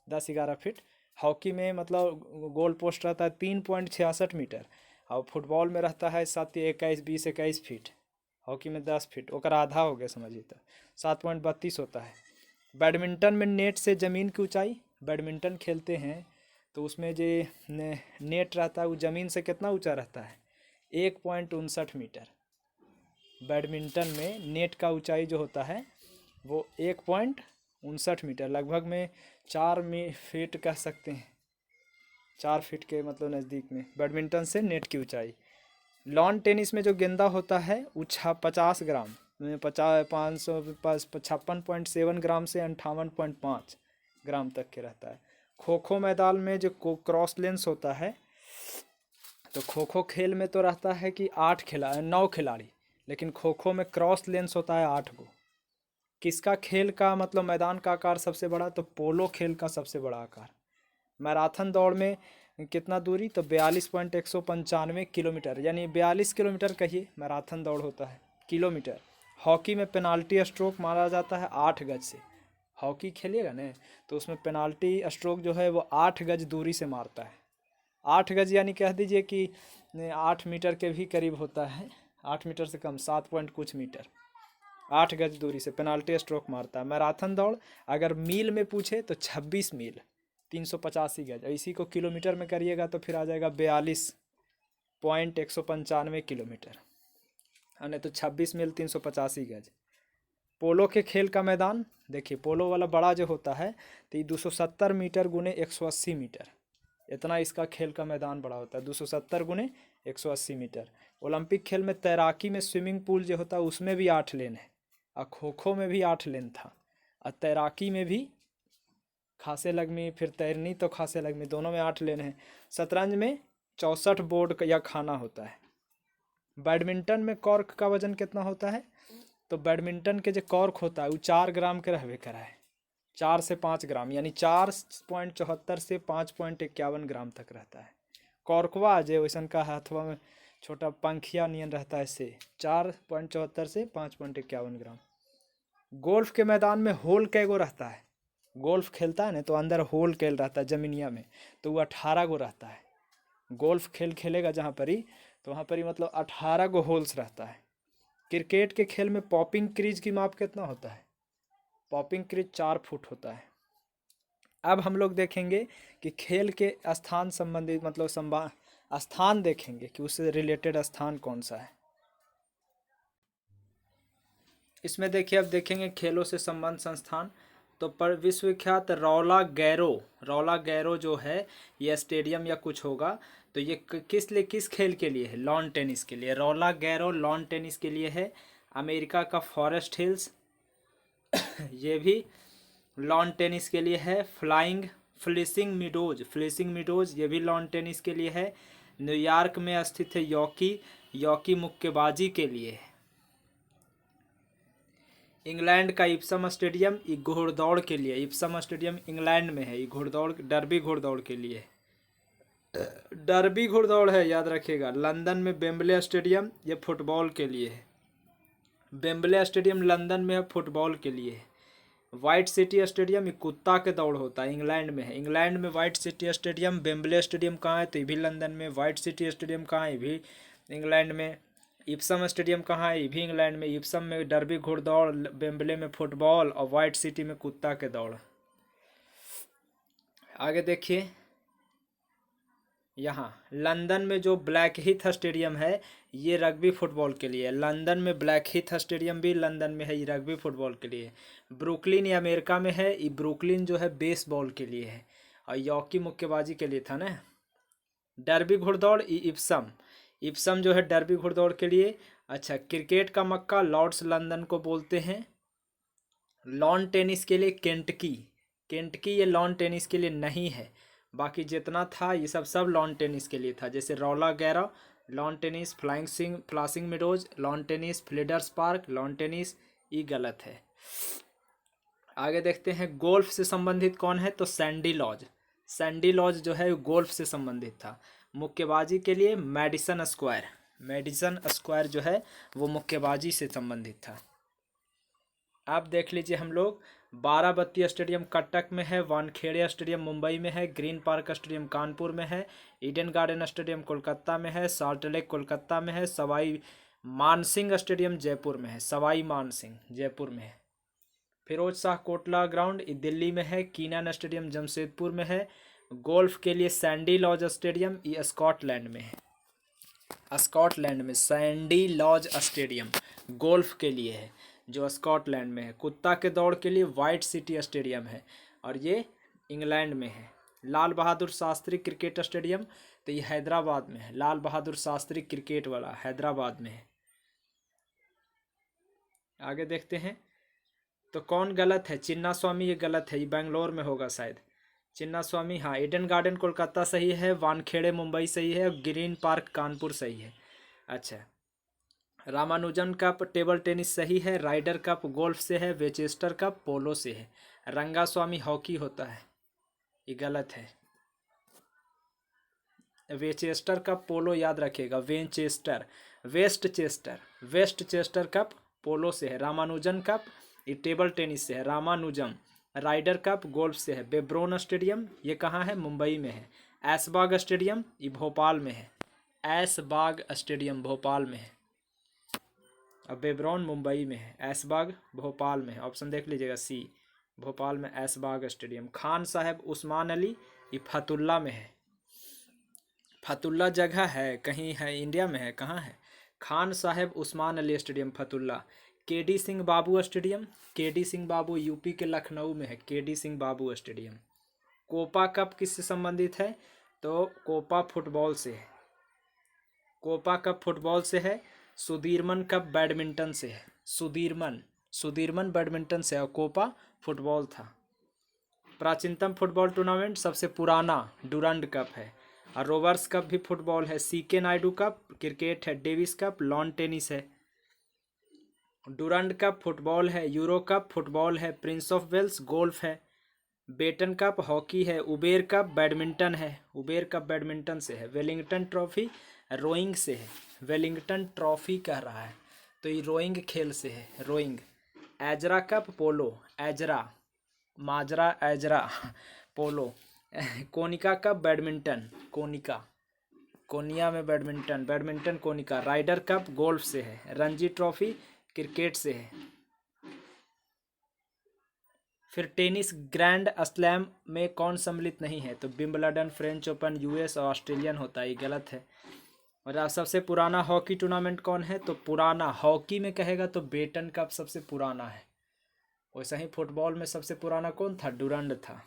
10 11 फीट। हॉकी में मतलब गोल पोस्ट रहता है 3.66 मीटर, और फुटबॉल में रहता है 7 या 21 20 21 फीट। हॉकी में 10 फीट, ओकर आधा हो गया समझिए, तो 7.32 होता है। बैडमिंटन में नेट से ज़मीन की ऊंचाई, बैडमिंटन खेलते हैं तो उसमें जो नेट रहता है वो ज़मीन से कितना ऊंचा रहता है? 1.59 मीटर। बैडमिंटन में नेट का ऊंचाई जो होता है वो 1.59 मीटर, लगभग में 4 फीट कह सकते हैं, 4 फीट के मतलब नज़दीक में बैडमिंटन से नेट की ऊंचाई। लॉन टेनिस में जो गेंदा होता है वो 50 ग्राम 56.7 ग्राम से 58.5 ग्राम तक के रहता है। खो खो मैदान में जो क्रॉस लेंस होता है, तो खो खो खेल में तो रहता है कि 9 खिलाड़ी, लेकिन खो खो में क्रॉस लेंस होता है 8 गो। किसका खेल का मतलब मैदान का आकार सबसे बड़ा? तो पोलो खेल का सबसे बड़ा आकार। मैराथन दौड़ में कितना दूरी? तो 42.195 किलोमीटर, यानी 42 किलोमीटर कहिए मैराथन दौड़ होता है, किलोमीटर। हॉकी में पेनाल्टी स्ट्रोक मारा जाता है 8 गज से। हॉकी खेलिएगा ना, तो उसमें पेनाल्टी स्ट्रोक जो है वो 8 गज दूरी से मारता है। 8 गज यानी कह दीजिए कि 8 मीटर के भी करीब होता है, 8 मीटर से कम, 7 पॉइंट कुछ मीटर। 8 गज दूरी से पेनाल्टी स्ट्रोक मारता है। मैराथन दौड़ अगर मील में पूछे तो 26 मील 385 गज, इसी को किलोमीटर में करिएगा तो फिर आ जाएगा 42.195 किलोमीटर, यानी तो 26 मील 385 गज। पोलो के खेल का मैदान देखिए, पोलो वाला बड़ा जो होता है तो ये 270 मीटर गुने 180 मीटर, इतना इसका खेल का मैदान बड़ा होता है, 270 गुने 180 मीटर। ओलंपिक खेल में तैराकी में स्विमिंग पूल जो होता है उसमें भी 8 लेन है, और खो खो में भी 8 लेन था, और तैराकी में भी खासे लगमी, फिर तैरनी तो खासे लगमी, दोनों में 8 लेन है। शतरंज में 64 बोर्ड या खाना होता है। बैडमिंटन में कॉर्क का वजन कितना होता है? तो बैडमिंटन के जो कॉर्क होता है वो 4 ग्राम के रहबे करा है, 4 से 5 ग्राम, यानी 4.74 से 5.51 ग्राम तक रहता है। कॉर्कवा जो वैसन का हाथवा में छोटा पंखिया नियन रहता है, से 4.74 से 5.51 ग्राम। गोल्फ के मैदान में होल कैगो रहता है? गोल्फ खेलता है ना तो अंदर होल कैल रहता है जमीनिया में, तो वो 18 गो रहता है। गोल्फ खेल खेलेगा जहाँ पर ही, तो वहाँ पर ही मतलब 18 गो होल्स रहता है। क्रिकेट के खेल में पॉपिंग क्रीज की माप कितना होता है? पॉपिंग क्रीज 4 फुट होता है। अब हम लोग देखेंगे कि खेल के स्थान संबंधित मतलब स्थान देखेंगे कि उससे रिलेटेड स्थान कौन सा है। इसमें देखिए, अब देखेंगे खेलों से संबंध संस्थान, तो पर विश्वविख्यात रौला गैरो जो है ये स्टेडियम या कुछ होगा, तो ये किस खेल के लिए है? लॉन टेनिस के लिए। रौला गैरो लॉन टेनिस के लिए है। अमेरिका का फॉरेस्ट हिल्स ये भी लॉन टेनिस के लिए है। फ्लिसिंग मीडोज ये भी लॉन टेनिस के लिए है। न्यूयॉर्क में स्थित है यॉकी मुक्केबाजी के लिए है। इंग्लैंड का इप्सम स्टेडियम ये घोड़दौड़ के लिए, इप्सम स्टेडियम इंग्लैंड में है, ये घोड़दौड़ डर्बी घोड़दौड़ के लिए, डर्बी घोड़दौड़ है, याद रखिएगा। लंदन में वेम्बले स्टेडियम ये फुटबॉल के लिए है, वेम्बले स्टेडियम लंदन में है, फुटबॉल के लिए है। वाइट सिटी स्टेडियम ये कुत्ता के दौड़ होता है, इंग्लैंड में है, इंग्लैंड में white city stadium. Wembley stadium कहाँ है? तो ये भी लंदन में। वाइट सिटी स्टेडियम कहाँ है? ये भी इंग्लैंड में। इप्सम स्टेडियम कहाँ है? ये भी इंग्लैंड में। इप्सम में डर्बी घुड़दौड़, वेम्बले में फुटबॉल, और वाइट सिटी में कुत्ता के दौड़। आगे देखिए, यहाँ लंदन में जो ब्लैक हीथ स्टेडियम है ये रग्बी फुटबॉल के लिए है। लंदन में ब्लैक हीथ स्टेडियम भी लंदन में है, ये रग्बी फुटबॉल के लिए। ब्रुकलिन ये अमेरिका में है, ये ब्रुकलिन जो है बेसबॉल के लिए है। और यॉर्की मुक्केबाजी के लिए था ना। डर्बी घुड़दौड़ इप्सम, इप्सम जो है डर्बी घुड़दौड़ के लिए। अच्छा, क्रिकेट का मक्का लॉर्ड्स लंदन को बोलते हैं। लॉन टेनिस के लिए केंटकी, केंटकी ये लॉन टेनिस के लिए नहीं है, बाकी जितना था ये सब लॉन टेनिस के लिए था। जैसे रौला Garros lawn tennis, Flushing Meadows lawn tennis, Flinders Park lawn tennis, ये गलत है। आगे देखते हैं गोल्फ से संबंधित कौन है, तो सैंडी लॉज, सैंडी लॉज जो है गोल्फ से संबंधित था। मुक्केबाजी के लिए मैडिसन स्क्वायर, मैडिसन स्क्वायर जो है वो मुक्केबाजी से संबंधित था। आप देख लीजिए हम लोग, बाराबत्ती स्टेडियम कटक में है, वानखेड़े स्टेडियम मुंबई में है, ग्रीन पार्क स्टेडियम कानपुर में है, ईडन गार्डन स्टेडियम कोलकाता में है, सॉल्ट लेक कोलकाता में है, सवाई मानसिंह स्टेडियम जयपुर में है, सवाई मानसिंह जयपुर में है। फिरोज शाह कोटला ग्राउंड दिल्ली में है, कीनन स्टेडियम जमशेदपुर में है। गोल्फ के लिए सैंडी लॉज स्टेडियम ये स्कॉटलैंड में है, स्कॉटलैंड में सैंडी लॉज स्टेडियम गोल्फ के लिए है जो स्कॉटलैंड में है। कुत्ता के दौड़ के लिए वाइट सिटी स्टेडियम है और ये इंग्लैंड में है। लाल बहादुर शास्त्री क्रिकेट स्टेडियम तो ये हैदराबाद में है, लाल बहादुर शास्त्री क्रिकेट वाला हैदराबाद में है। आगे देखते हैं तो कौन गलत है, चिन्ना स्वामी ये गलत है, ये बेंगलोर में होगा शायद। चिन्ना स्वामी हाँ, ईडन गार्डन कोलकाता सही है, वानखेड़े मुंबई सही है और ग्रीन पार्क कानपुर सही है। अच्छा, रामानुजन कप टेबल टेनिस सही है, राइडर कप गोल्फ से है, वेचेस्टर कप पोलो से है, रंगास्वामी हॉकी होता है, ये गलत है। वेचेस्टर कप पोलो याद रखिएगा, Westchester, Westchester cup polo से है। रामानुजन कप ये टेबल टेनिस से है, रामानुजम। राइडर कप गोल्फ से है। बेब्रोन स्टेडियम ये कहाँ है, मुंबई में है। ऐशबाग स्टेडियम ये भोपाल में है, ऐशबाग स्टेडियम भोपाल में है। अब बेब्रोन मुंबई में है, ऐशबाग भोपाल में है। ऑप्शन देख लीजिएगा सी, भोपाल में ऐशबाग स्टेडियम। खान साहब उस्मान अली ये फतुल्ला में है, फतुल्ला जगह है कहीं है, इंडिया में है, कहाँ है, खान साहब उस्मान अली स्टेडियम फतुल्ला। केडी सिंह बाबू स्टेडियम, केडी सिंह बाबू यूपी के लखनऊ में है, केडी सिंह बाबू स्टेडियम। कोपा कप किससे संबंधित है, तो कोपा फुटबॉल से है, कोपा कप फुटबॉल से है। सुदीरमन कप बैडमिंटन से है, सुदीरमन बैडमिंटन से है और कोपा फुटबॉल था। प्राचीनतम फुटबॉल टूर्नामेंट सबसे पुराना डुरंड कप है और रोवर्स कप भी फुटबॉल है। सीके नायडू कप क्रिकेट है, डेविस कप लॉन टेनिस है। डुरंड कप फुटबॉल है, यूरो कप फुटबॉल है, प्रिंस ऑफ वेल्स गोल्फ है, बेटन कप हॉकी है, उबेर कप बैडमिंटन है, उबेर कप बैडमिंटन से है। वेलिंगटन ट्रॉफी रोइंग से है, वेलिंगटन ट्रॉफी कह रहा है तो ये रोइंग खेल से है, rowing. Ezra cup polo, Ezra माजरा Ezra polo. Konica cup badminton, Konica कोनिया में badminton, badminton Konica. Ryder cup golf से है। रणजी ट्रॉफी क्रिकेट से है। फिर टेनिस ग्रैंड स्लैम में कौन सम्मिलित नहीं है, तो विंबलडन, फ्रेंच ओपन, यूएस और ऑस्ट्रेलियन होता है, ये गलत है। और अब सबसे पुराना हॉकी टूर्नामेंट कौन है, तो पुराना हॉकी में कहेगा तो बेटन कप सबसे पुराना है। वैसा ही फुटबॉल में सबसे पुराना कौन था, डुरंड था।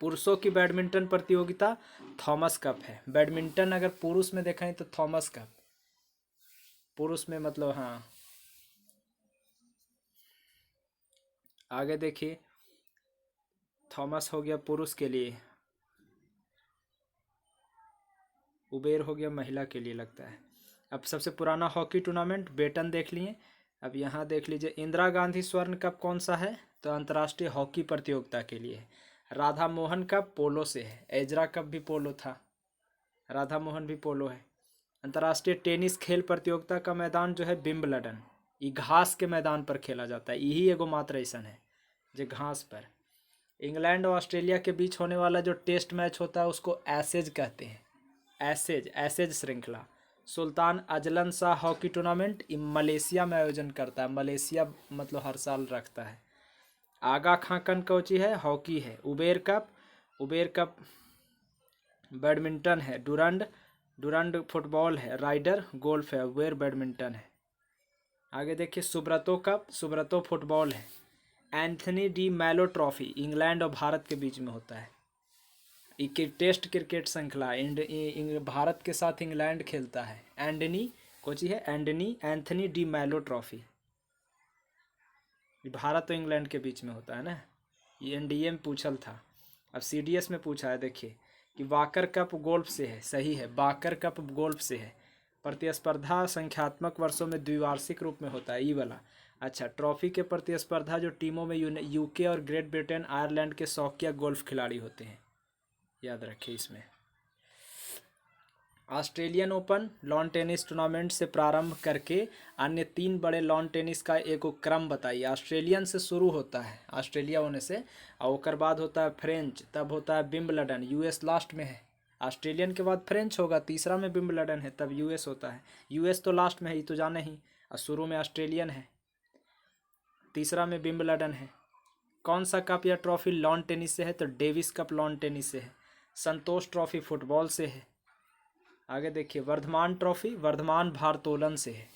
पुरुषों की बैडमिंटन प्रतियोगिता थॉमस कप है। बैडमिंटन अगर पुरुष में देखें तो थॉमस कप, पुरुष में मतलब हाँ। आगे देखिए, थॉमस हो गया पुरुष के लिए, उबेर हो गया महिला के लिए लगता है। अब सबसे पुराना हॉकी टूर्नामेंट बेटन देख लिए। अब यहाँ देख लीजिए, इंदिरा गांधी स्वर्ण कप कौन सा है, तो अंतर्राष्ट्रीय हॉकी प्रतियोगिता के लिए है। राधा मोहन कप पोलो से है, एजरा कप भी पोलो था, राधा मोहन भी पोलो है। अंतर्राष्ट्रीय टेनिस खेल प्रतियोगिता का मैदान जो है विंबलडन, ये घास के मैदान पर खेला जाता है, यही एगो मात्र ऐसा है जो घास पर। इंग्लैंड और ऑस्ट्रेलिया के बीच होने वाला जो टेस्ट मैच होता है उसको एसेज कहते हैं, एसेज श्रृंखला। Sultan Azlan Shah hockey tournament Malaysia में आयोजन करता है, मलेशिया मतलब हर साल रखता है। आगा खां कन कोची है, हॉकी है। उबेर कप बैडमिंटन है, डुरंड, डुरंड फुटबॉल है, राइडर गोल्फ है, वेयर बैडमिंटन है। आगे देखिए सुब्रतो कप, सुब्रतो फुटबॉल है। एंथनी डी मेलो ट्रॉफी इंग्लैंड और भारत के बीच में होता है। टेस्ट क्रिकेट श्रृंखला भारत के साथ इंग्लैंड खेलता है। एंडनी कोची है, एंडनी एंथनी डी मेलो ट्रॉफी भारत और इंग्लैंड के बीच में होता है ना। ये एनडीए में पूछल था, अब सीडीएस में पूछा है। देखिए कि वाकर कप गोल्फ से है, सही है, वाकर कप गोल्फ से है। प्रतिस्पर्धा संख्यात्मक वर्षों में द्विवार्षिक रूप में होता है, ई वाला। अच्छा, ट्रॉफी के प्रतिस्पर्धा जो टीमों में यूके और ग्रेट ब्रिटेन आयरलैंड के शौकिया गोल्फ खिलाड़ी होते हैं, याद रखें इसमें। Australian open lawn tennis tournament से प्रारंभ करके अन्य 3 बड़े लॉन टेनिस का एक क्रम बताइए। ऑस्ट्रेलियन से शुरू होता है, ऑस्ट्रेलिया होने से, और उसके बाद होता है फ्रेंच, तब होता है विंबलडन, यूएस लास्ट में है। ऑस्ट्रेलियन के बाद फ्रेंच होगा, तीसरा में विंबलडन है, तब यूएस होता है। यूएस तो लास्ट में है, ये तो जाने ही, और शुरू में ऑस्ट्रेलियन है, तीसरा में विंबलडन है। कौन सा कप या ट्रॉफी लॉन टेनिस से है, तो डेविस कप लॉन टेनिस से है। संतोष ट्रॉफी फुटबॉल से है। आगे देखिए वर्धमान ट्रॉफी, वर्धमान भारोत्तोलन से है।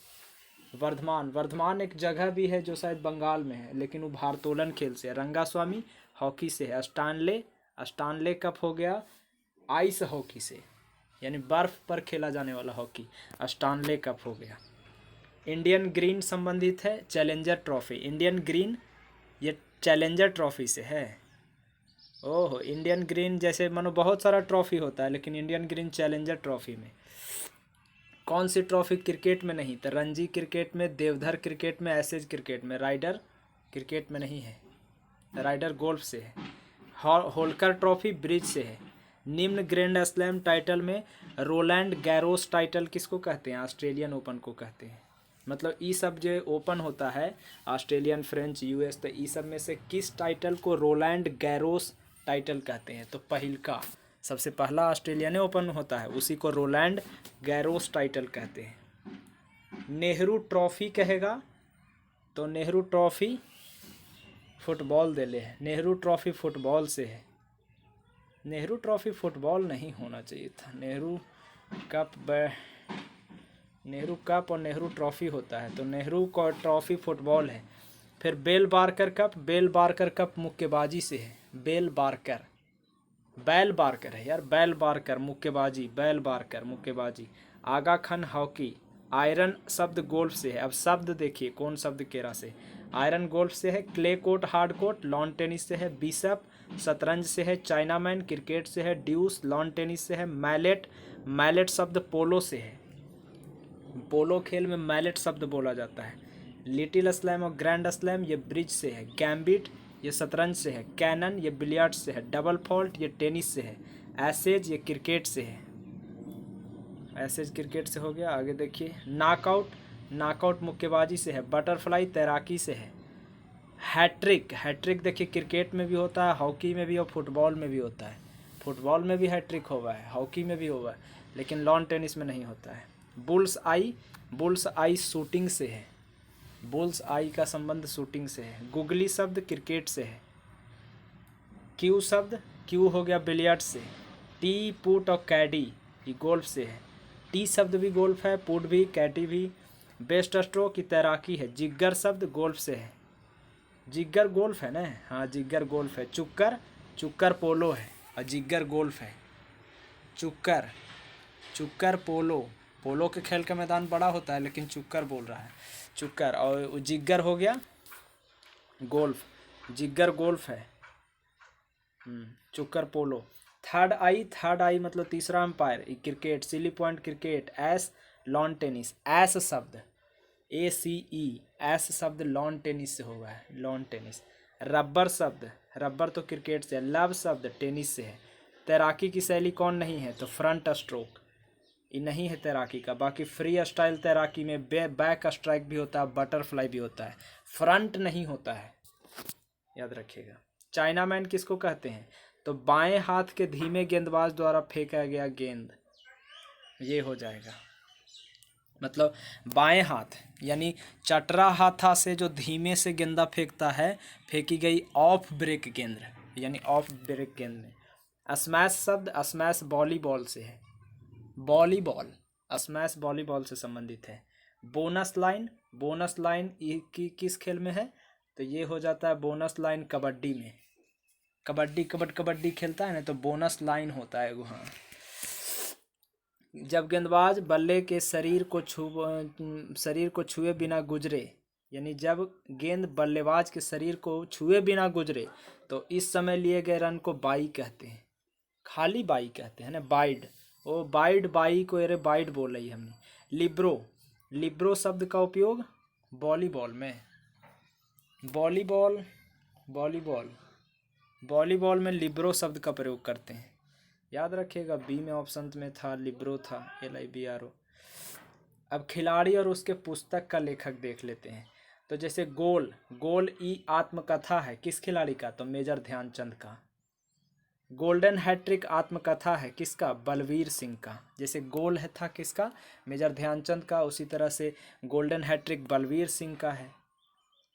वर्धमान, वर्धमान एक जगह भी है जो शायद बंगाल में है, लेकिन वो भारोत्तोलन खेल से है। रंगास्वामी हॉकी से है। स्टानले, स्टानले कप हो गया आइस हॉकी से, यानी बर्फ पर खेला जाने वाला हॉकी, स्टानले कप हो गया। इंडियन ग्रीन संबंधित है चैलेंजर ट्रॉफी, इंडियन ग्रीन ये चैलेंजर ट्रॉफी से है। ओहो, इंडियन ग्रीन जैसे मानो बहुत सारा ट्रॉफी होता है, लेकिन इंडियन ग्रीन चैलेंजर ट्रॉफी में। कौन सी ट्रॉफी क्रिकेट में नहीं, तो रणजी क्रिकेट में, देवधर क्रिकेट में, एसेज क्रिकेट में। राइडर क्रिकेट में नहीं है, राइडर गोल्फ से है। होल्कर ट्रॉफी ब्रिज से है। निम्न ग्रैंड स्लैम टाइटल में रोलैंड गैरोस टाइटल किसको कहते हैं, ऑस्ट्रेलियन ओपन को कहते हैं। मतलब ई सब जो ओपन होता है ऑस्ट्रेलियन, फ्रेंच, यूएस, तो ई सब में से किस टाइटल को रोलैंड गैरोस टाइटल कहते हैं, तो पहिलका, सबसे पहला ऑस्ट्रेलियन ओपन होता है उसी को रोलैंड गैरोस टाइटल कहते हैं। नेहरू ट्रॉफी कहेगा तो नेहरू ट्रॉफी फुटबॉल दे ले है, नेहरू ट्रॉफी फुटबॉल से है। नेहरू ट्रॉफी फुटबॉल नहीं होना चाहिए था, नेहरू कप और नेहरू ट्रॉफी होता है, तो नेहरू का ट्रॉफी फुटबॉल है। फिर Bell Barker cup, Bell Barker cup मुक्केबाजी से है। बेल बार्कर, बैल बार्कर है यार, बैल बार्कर मुक्केबाजी, बैल बार्कर मुक्केबाजी। आगा खन हॉकी, आयरन शब्द गोल्फ से है। अब शब्द देखिए कौन शब्द केरा से, आयरन गोल्फ से है। Clay court hard court lawn tennis से है। बिशप शतरंज से है। चाइनामैन क्रिकेट से है। ड्यूस लॉन टेनिस से है। मैलेट, मैलेट शब्द पोलो से है, पोलो खेल में मैलेट शब्द बोला जाता है। लिटिल स्लैम और ग्रैंड स्लैम ये ब्रिज से है। गैम्बिट ये शतरंज से है। कैनन ये बिलियर्ड्स से है। डबल फॉल्ट ये टेनिस से है। एसेज ये क्रिकेट से है, एसेज क्रिकेट से हो गया। आगे देखिए नॉकआउट, नॉकआउट मुक्केबाजी से है। बटरफ्लाई तैराकी से है। हैट्रिक, हैट्रिक देखिए क्रिकेट में भी होता है, हॉकी में भी और फुटबॉल में भी होता है। फुटबॉल में भी हैट्रिक हुआ है, हॉकी में भी हुआ है, लेकिन लॉन टेनिस में नहीं होता है। बुल्स आई, बुल्स आई शूटिंग से है, बुल्स आई का संबंध शूटिंग से है। गुगली शब्द क्रिकेट से है। क्यू शब्द, क्यू हो गया बिलियर्ड से। टी, पुट और कैडी ये गोल्फ से है। टी शब्द भी गोल्फ है, पुट भी, कैडी भी। बेस्ट स्ट्रोक की तैराकी है। जिग्गर शब्द गोल्फ से है, जिग्गर गोल्फ है ना, हाँ जिग्गर गोल्फ है। चुक्कर, चुक्कर पोलो है और जिग्गर गोल्फ है। चुक्कर, चुक्कर पोलो, पोलो के खेल का मैदान बड़ा होता है, लेकिन चुक्कर बोल रहा है, चुक्कर। और जिग्गर हो गया गोल्फ, जिग्गर गोल्फ है। चुक्कर पोलो। थर्ड आई, थर्ड आई मतलब तीसरा umpire, cricket. Silly point cricket. S lawn tennis, S शब्द ACE, एस शब्द लॉन टेनिस से हुआ है, लॉन टेनिस। रबर शब्द, रबर तो क्रिकेट से है। लव शब्द टेनिस से है। तैराकी की शैली कौन नहीं है, तो फ्रंट स्ट्रोक ये नहीं है तैराकी का। बाकी फ्री स्टाइल तैराकी में बैक स्ट्राइक भी होता है, बटरफ्लाई भी होता है, फ्रंट नहीं होता है, याद रखिएगा। चाइनामैन किसको कहते हैं, तो बाएं हाथ के धीमे गेंदबाज द्वारा फेंका गया गेंद, ये हो जाएगा। मतलब बाएं हाथ यानी चटरा हाथा से जो धीमे से गेंदा फेंकता है, फेंकी गई ऑफ ब्रेक गेंद, यानी ऑफ ब्रेक गेंद में स्मैश शब्द स्मैश वॉलीबॉल से है, वॉलीबॉल, स्मैश वॉलीबॉल से संबंधित है। बोनस लाइन, बोनस लाइन किस खेल में है, तो ये हो जाता है बोनस लाइन कबड्डी में। कबड्डी कबड्डी खेलता है ना, तो बोनस लाइन होता है वो। हाँ, जब गेंदबाज बल्ले के शरीर को छुए बिना गुजरे, यानी जब गेंद बल्लेबाज के शरीर को छुए बिना गुजरे, तो इस समय लिए गए रन को बाई कहते हैं, खाली बाई कहते हैं ना, बाइड। ओ बाइड, बाई को अरे बाइड बोल रही हमने। लिब्रो, लिब्रो शब्द का उपयोग वॉलीबॉल में, वॉलीबॉल, वॉलीबॉल, वॉलीबॉल में लिब्रो शब्द का प्रयोग करते हैं, याद रखिएगा। बी में ऑप्शन में था, लिब्रो था, LIBRO। अब खिलाड़ी और उसके पुस्तक का लेखक देख लेते हैं। तो जैसे गोल, गोल ई आत्मकथा है, किस खिलाड़ी का, तो मेजर ध्यानचंद का। गोल्डन हैट्रिक आत्मकथा है किसका, बलवीर सिंह का। जैसे गोल है था किसका, मेजर ध्यानचंद का, उसी तरह से गोल्डन हैट्रिक बलवीर सिंह का है।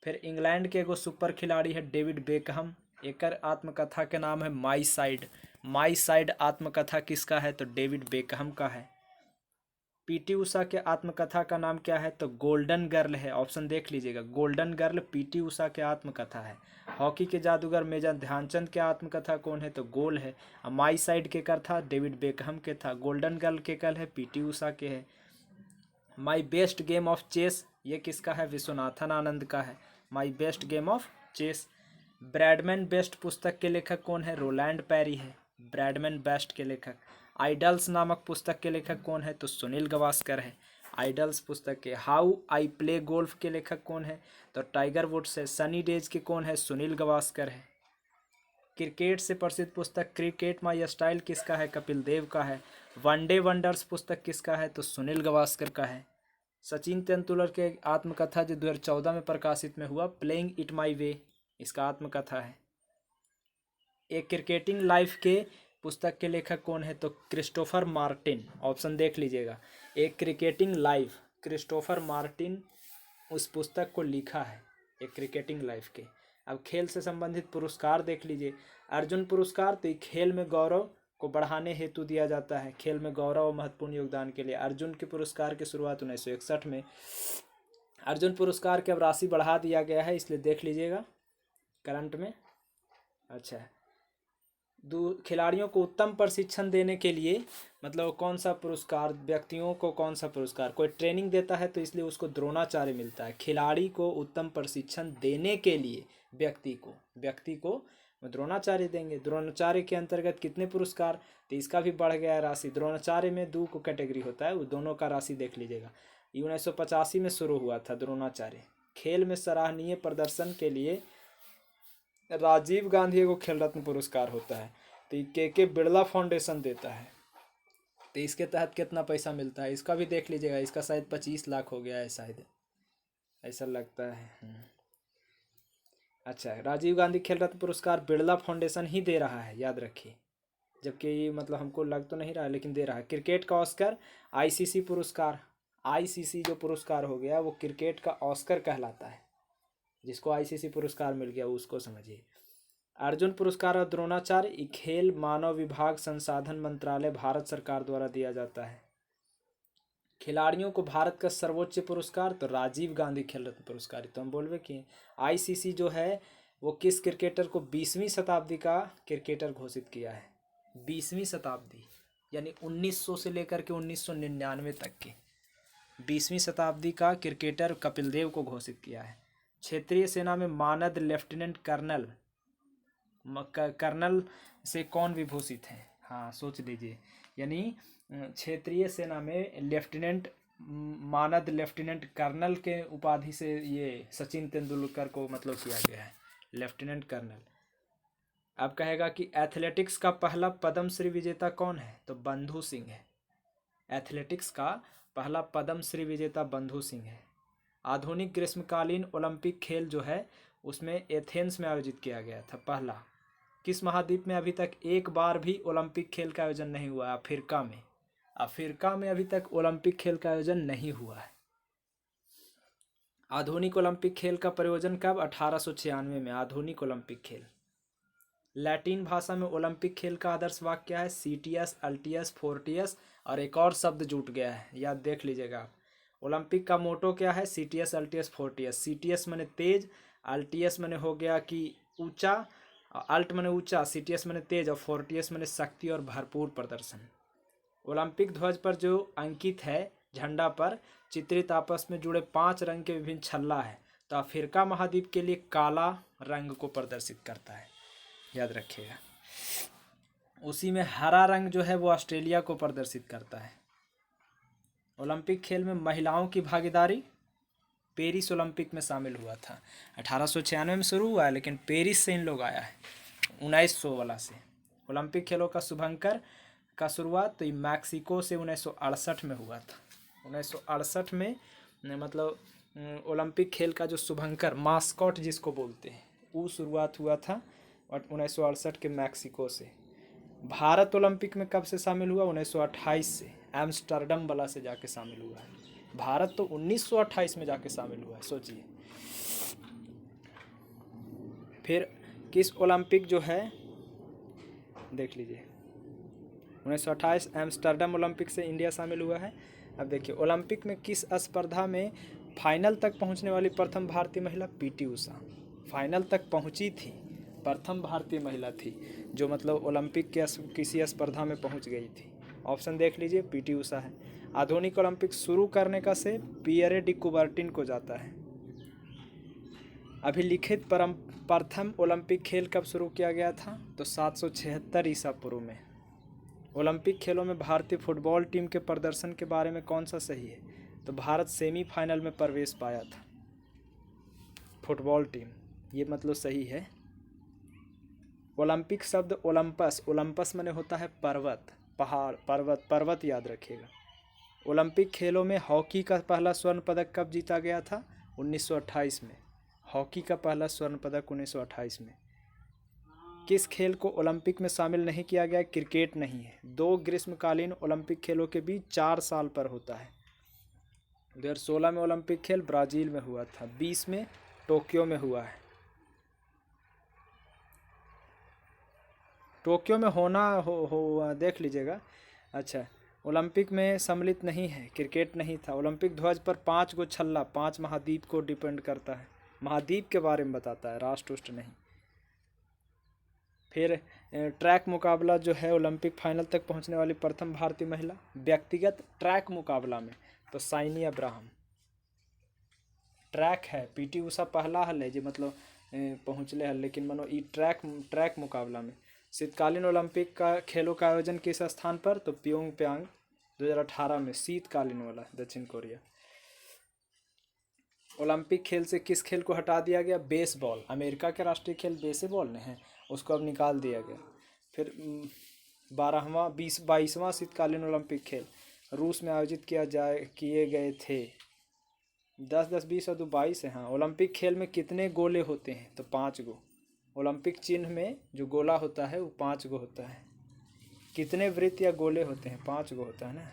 फिर इंग्लैंड के एगो सुपर खिलाड़ी है डेविड बेकहम, एकर आत्मकथा के नाम है माई साइड। माई साइड आत्मकथा किसका है, तो डेविड बेकहम का है। PT उषा के आत्मकथा का नाम क्या है, तो गोल्डन गर्ल है, ऑप्शन देख लीजिएगा, गोल्डन गर्ल PT उषा के आत्मकथा है। हॉकी के जादूगर मेजर ध्यानचंद के आत्मकथा कौन है, तो गोल है। माई साइड के कर था, डेविड बेकहम के था। गोल्डन गर्ल के कल है, PT उषा के है। My best game of chess, ये किसका है, विश्वनाथन आनंद का है, my best game of chess. Bradman best पुस्तक के लेखक कौन है, रोलैंड पैरी है, ब्रैडमैन बेस्ट के लेखक। आइडल्स नामक पुस्तक के लेखक कौन है, तो सुनील गावस्कर है, आइडल्स पुस्तक के। हाउ आई प्ले गोल्फ के लेखक कौन है, तो टाइगर वुड्स है। सनी डेज के कौन है, सुनील गावस्कर है। क्रिकेट से प्रसिद्ध पुस्तक क्रिकेट माई स्टाइल किसका है, कपिल देव का है। वनडे वंडर्स पुस्तक किसका है, तो सुनील गावस्कर का है। सचिन तेंदुलकर के आत्मकथा जो 2014 में प्रकाशित में हुआ, प्लेइंग इट माई वे, इसका आत्मकथा है। एक क्रिकेटिंग लाइफ के पुस्तक के लेखक कौन है, तो क्रिस्टोफर मार्टिन, ऑप्शन देख लीजिएगा। एक क्रिकेटिंग लाइफ, क्रिस्टोफर मार्टिन उस पुस्तक को लिखा है, एक क्रिकेटिंग लाइफ के। अब खेल से संबंधित पुरस्कार देख लीजिए। अर्जुन पुरस्कार तो खेल में गौरव को बढ़ाने हेतु दिया जाता है, खेल में गौरव और महत्वपूर्ण योगदान के लिए। अर्जुन के पुरस्कार की शुरुआत 1961 में। अर्जुन पुरस्कार की अब राशि बढ़ा दिया गया है, इसलिए देख लीजिएगा करंट में। अच्छा, खिलाड़ियों को उत्तम प्रशिक्षण देने के लिए, मतलब कौन सा पुरस्कार, व्यक्तियों को कौन सा पुरस्कार, कोई ट्रेनिंग देता है तो इसलिए उसको द्रोणाचार्य मिलता है। खिलाड़ी को उत्तम प्रशिक्षण देने के लिए व्यक्ति को द्रोणाचार्य देंगे। द्रोणाचार्य के अंतर्गत कितने पुरस्कार, तो इसका भी बढ़ गया है राशि। द्रोणाचार्य में 2 को कैटेगरी होता है, वो दोनों का राशि देख लीजिएगा। 1985 में शुरू हुआ था द्रोणाचार्य। खेल में सराहनीय प्रदर्शन के लिए राजीव गांधी को खेल रत्न पुरस्कार होता है, तो ये के बिरला फाउंडेशन देता है, तो इसके तहत कितना पैसा मिलता है, इसका भी देख लीजिएगा। इसका शायद 25 लाख हो गया है शायद, ऐसा लगता है। अच्छा, राजीव गांधी खेल रत्न पुरस्कार बिरला फाउंडेशन ही दे रहा है, याद रखिए, जबकि मतलब हमको लग तो नहीं रहा है, लेकिन दे रहा है। क्रिकेट का ऑस्कर, ICC पुरस्कार, ICC जो पुरस्कार हो गया वो क्रिकेट का ऑस्कर कहलाता है, जिसको ICC पुरस्कार मिल गया उसको समझिए। अर्जुन पुरस्कार और द्रोणाचार्य खेल मानव विभाग संसाधन मंत्रालय भारत सरकार द्वारा दिया जाता है। खिलाड़ियों को भारत का सर्वोच्च पुरस्कार, तो राजीव गांधी खेल रत्न पुरस्कार, तो हम बोलवे कि ICC जो है वो किस क्रिकेटर को 20वीं शताब्दी का क्रिकेटर घोषित किया है। 20वीं शताब्दी यानी 1900 से लेकर के 1999 तक के 20वीं शताब्दी का क्रिकेटर कपिल देव को घोषित किया है। क्षेत्रीय सेना में मानद लेफ्टिनेंट कर्नल, कर्नल से कौन विभूषित है, हाँ सोच लीजिए। यानी क्षेत्रीय सेना में लेफ्टिनेंट, मानद लेफ्टिनेंट कर्नल के उपाधि से ये सचिन तेंदुलकर को मतलब किया गया है, लेफ्टिनेंट कर्नल। अब कहेगा कि एथलेटिक्स का पहला पद्मश्री विजेता कौन है, तो बंधु सिंह है। एथलेटिक्स का पहला पद्मश्री विजेता बंधु सिंह है। आधुनिक ग्रीष्मकालीन ओलंपिक खेल जो है उसमें एथेंस में आयोजित किया गया था पहला। किस महाद्वीप में अभी तक एक बार भी ओलंपिक खेल का आयोजन नहीं हुआ, अफ्रीका में। अफ्रीका में अभी तक ओलंपिक खेल का आयोजन नहीं हुआ है। आधुनिक ओलंपिक खेल का प्रयोजन कब, 1896 में आधुनिक ओलंपिक खेल। लैटिन भाषा में ओलंपिक खेल का आदर्श वाक्य क्या है? सीटियस, अल्टियस, फोर्टियस, और एक और शब्द जुट गया है, याद देख लीजिएगा आप। ओलंपिक का मोटो क्या है? सीटियस, अल्टियस, फोर्टियस। सीटियस माने तेज, अल्टियस माने हो गया कि ऊंचा, अल्ट माने ऊंचा, सीटियस माने तेज, और फोर्टियस माने शक्ति और भरपूर प्रदर्शन। ओलंपिक ध्वज पर जो अंकित है झंडा पर चित्रित आपस में जुड़े 5 रंग के विभिन्न छल्ला है, तो अफ्रीका महाद्वीप के लिए काला रंग को प्रदर्शित करता है, याद रखिएगा। उसी में हरा रंग जो है वो ऑस्ट्रेलिया को प्रदर्शित करता है। ओलंपिक खेल में महिलाओं की भागीदारी पेरिस ओलंपिक में शामिल हुआ था। 1896 में शुरू हुआ है, लेकिन पेरिस से इन लोग आया है 1900 वाला से। ओलंपिक खेलों का शुभंकर का शुरुआत तो मैक्सिको से 1968 में हुआ था। 1968 में मतलब ओलंपिक खेल का जो शुभंकर मास्कॉट जिसको बोलते हैं वो शुरुआत हुआ था 1968 के मैक्सिको से। भारत ओलंपिक में कब से शामिल हुआ? 1928 से, एम्स्टर्डम वाला से जाके शामिल हुआ है। भारत तो 1928 में जाके शामिल हुआ है, सोचिए। फिर किस ओलंपिक जो है देख लीजिए, 1928 एम्स्टर्डम ओलंपिक से इंडिया शामिल हुआ है। अब देखिए ओलंपिक में किस स्पर्धा में फाइनल तक पहुंचने वाली प्रथम भारतीय महिला? पीटी उषा फाइनल तक पहुंची थी, प्रथम भारतीय महिला थी जो मतलब ओलंपिक के किसी स्पर्धा में पहुंच गई थी। ऑप्शन देख लीजिए, पीटी उषा है। आधुनिक ओलंपिक शुरू करने का श्रेय पियरे डी कुबर्टिन को जाता है। अभिलिखित प्रथम ओलंपिक खेल कब शुरू किया गया था? तो 776 ईसा पूर्व में। ओलंपिक खेलों में भारतीय फुटबॉल टीम के प्रदर्शन के बारे में कौन सा सही है? तो भारत सेमीफाइनल में प्रवेश पाया था, फुटबॉल टीम, ये मतलब सही है। ओलंपिक शब्द ओलंपस, ओलंपस माने होता है पर्वत, पहाड़, पर्वत, पर्वत याद रखिएगा। ओलंपिक खेलों में हॉकी का पहला स्वर्ण पदक कब जीता गया था? 1928 में। हॉकी का पहला स्वर्ण पदक 1928 में। किस खेल को ओलंपिक में शामिल नहीं किया गया? क्रिकेट नहीं है। 2 ग्रीष्मकालीन ओलंपिक खेलों के बीच 4 साल पर होता है। 2016 में ओलंपिक खेल ब्राज़ील में हुआ था, 20 में टोक्यो में हुआ है। टोक्यो में होना हो देख लीजिएगा। अच्छा, ओलंपिक में सम्मिलित नहीं है, क्रिकेट नहीं था। ओलंपिक ध्वज पर 5 गो छल्ला 5 महाद्वीप को डिपेंड करता है, महाद्वीप के बारे में बताता है, राष्ट्र उष्ट्र नहीं। फिर ट्रैक मुकाबला जो है ओलंपिक फाइनल तक पहुंचने वाली प्रथम भारतीय महिला व्यक्तिगत ट्रैक मुकाबला में, तो साइनी अब्राहम। ट्रैक है पीटी उषा पहला हल है जो मतलब पहुँचले हल, लेकिन मानो ई ट्रैक मुकाबला में। शीतकालीन ओलंपिक का खेलों का आयोजन किस स्थान पर? तो प्योंगयांग 2018 में, शीतकालीन वाला, दक्षिण कोरिया। ओलंपिक खेल से किस खेल को हटा दिया गया? बेसबॉल। अमेरिका के राष्ट्रीय खेल बेसबॉल ने है, उसको अब निकाल दिया गया। फिर 22वां शीतकालीन ओलंपिक खेल रूस में आयोजित किए गए थे। 10, 10, 20 और 22 है। हाँ, ओलंपिक खेल में कितने गोले होते हैं? तो 5 गो। ओलंपिक चिन्ह में जो गोला होता है वो 5 गो होता है। कितने वृत्त या गोले होते हैं? 5 गो होता है ना।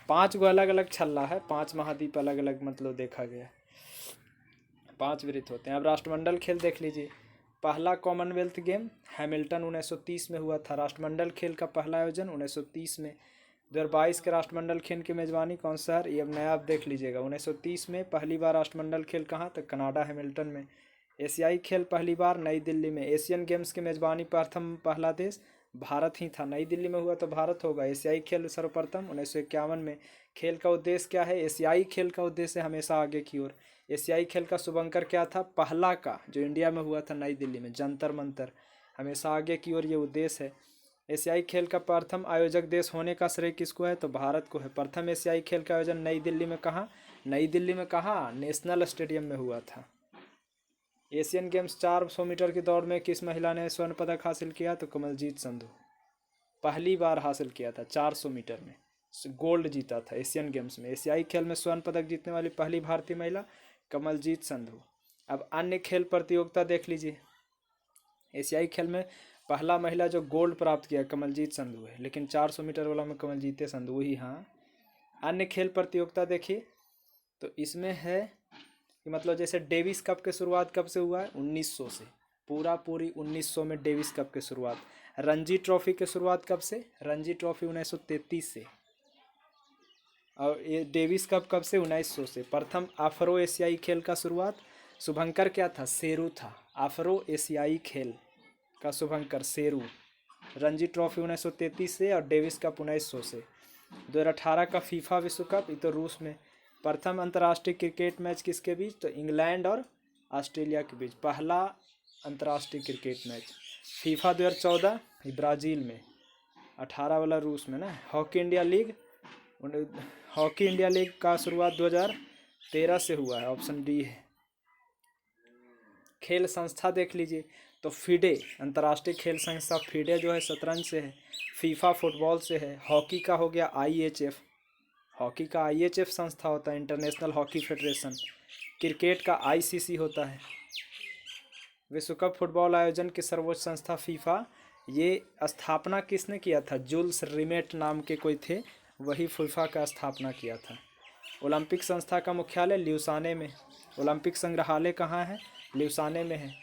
5 गो अलग अलग छल्ला है, 5 महाद्वीप अलग अलग मतलब देखा गया, 5 वृत्त होते हैं। अब राष्ट्रमंडल खेल देख लीजिए। पहला कॉमनवेल्थ गेम हैमिल्टन 1930 में हुआ था। राष्ट्रमंडल खेल का पहला आयोजन 1930 में। 2022 के राष्ट्रमंडल खेल की मेजबानी कौन सा है? ये अब नया आप देख लीजिएगा। 1930 में पहली बार राष्ट्रमंडल खेल कहाँ? तक कनाडा, हैमिल्टन में। एशियाई खेल पहली बार नई दिल्ली में। एशियन गेम्स की मेजबानी पहला देश भारत ही था, नई दिल्ली में हुआ तो भारत होगा। एशियाई खेल सर्वप्रथम 1951 में। खेल का उद्देश्य क्या है? एशियाई खेल का उद्देश्य हमेशा आगे की ओर। एशियाई खेल का शुभंकर क्या था? पहला का जो इंडिया में हुआ था नई दिल्ली में, जंतर मंतर, हमेशा आगे की ओर, ये उद्देश्य है। एशियाई खेल का प्रथम आयोजक देश होने का श्रेय किसको है? तो भारत को है। प्रथम एशियाई खेल का आयोजन नई दिल्ली में कहाँ? नई दिल्ली में कहाँ? नेशनल स्टेडियम में हुआ था। एशियन गेम्स 400 मीटर की दौड़ में किस महिला ने स्वर्ण पदक हासिल किया? तो कमलजीत संधू, पहली बार हासिल किया था 400 मीटर में, गोल्ड जीता था एशियन गेम्स में। एशियाई खेल में स्वर्ण पदक जीतने वाली पहली भारतीय महिला कमलजीत संधू। अब अन्य खेल प्रतियोगिता देख लीजिए। एशियाई खेल में पहला महिला जो गोल्ड प्राप्त किया कमलजीत संधू है, लेकिन 400 मीटर वाला में कमलजीत संधू ही। हाँ, अन्य खेल प्रतियोगिता देखिए तो इसमें है कि मतलब जैसे डेविस कप की शुरुआत कब से हुआ है, 1900 से, पूरी 1900 में डेविस कप की शुरुआत। रणजी ट्रॉफी की शुरुआत कब से, रणजी ट्रॉफी 1933 से। और ये डेविस कप कब से, 1900 से। प्रथम अफ्रो एशियाई खेल का शुरुआत, शुभंकर क्या था, शेरू था। अफ्रो एशियाई खेल का शुभंकर शेरू। रणजी ट्रॉफी 1933 से और डेविस कप 1900 से। 2018 का फीफा विश्व कप, ये तो रूस में। प्रथम अंतर्राष्ट्रीय क्रिकेट मैच किसके बीच, तो इंग्लैंड और ऑस्ट्रेलिया के बीच, पहला अंतर्राष्ट्रीय क्रिकेट मैच। फीफा 2014 ब्राज़ील में, 18 वाला रूस में ना। Hockey India league, hockey India league का शुरुआत 2013 से हुआ है, ऑप्शन डी है। खेल संस्था देख लीजिए तो फीडे, अंतर्राष्ट्रीय खेल संस्था फीडे जो है शतरंज से है। फीफा फुटबॉल से है। हॉकी का हो गया आईएचएफ, हॉकी का आईएचएफ संस्था होता है, इंटरनेशनल हॉकी फेडरेशन। क्रिकेट का आईसीसी होता है। विश्व कप फुटबॉल आयोजन की सर्वोच्च संस्था फीफा, ये स्थापना किसने किया था, जुल्स रिमेट नाम के कोई थे, वही फीफा का स्थापना किया था। ओलंपिक संस्था का मुख्यालय ल्यूसाने में। ओलंपिक संग्रहालय कहाँ है, ल्यूसाने में है।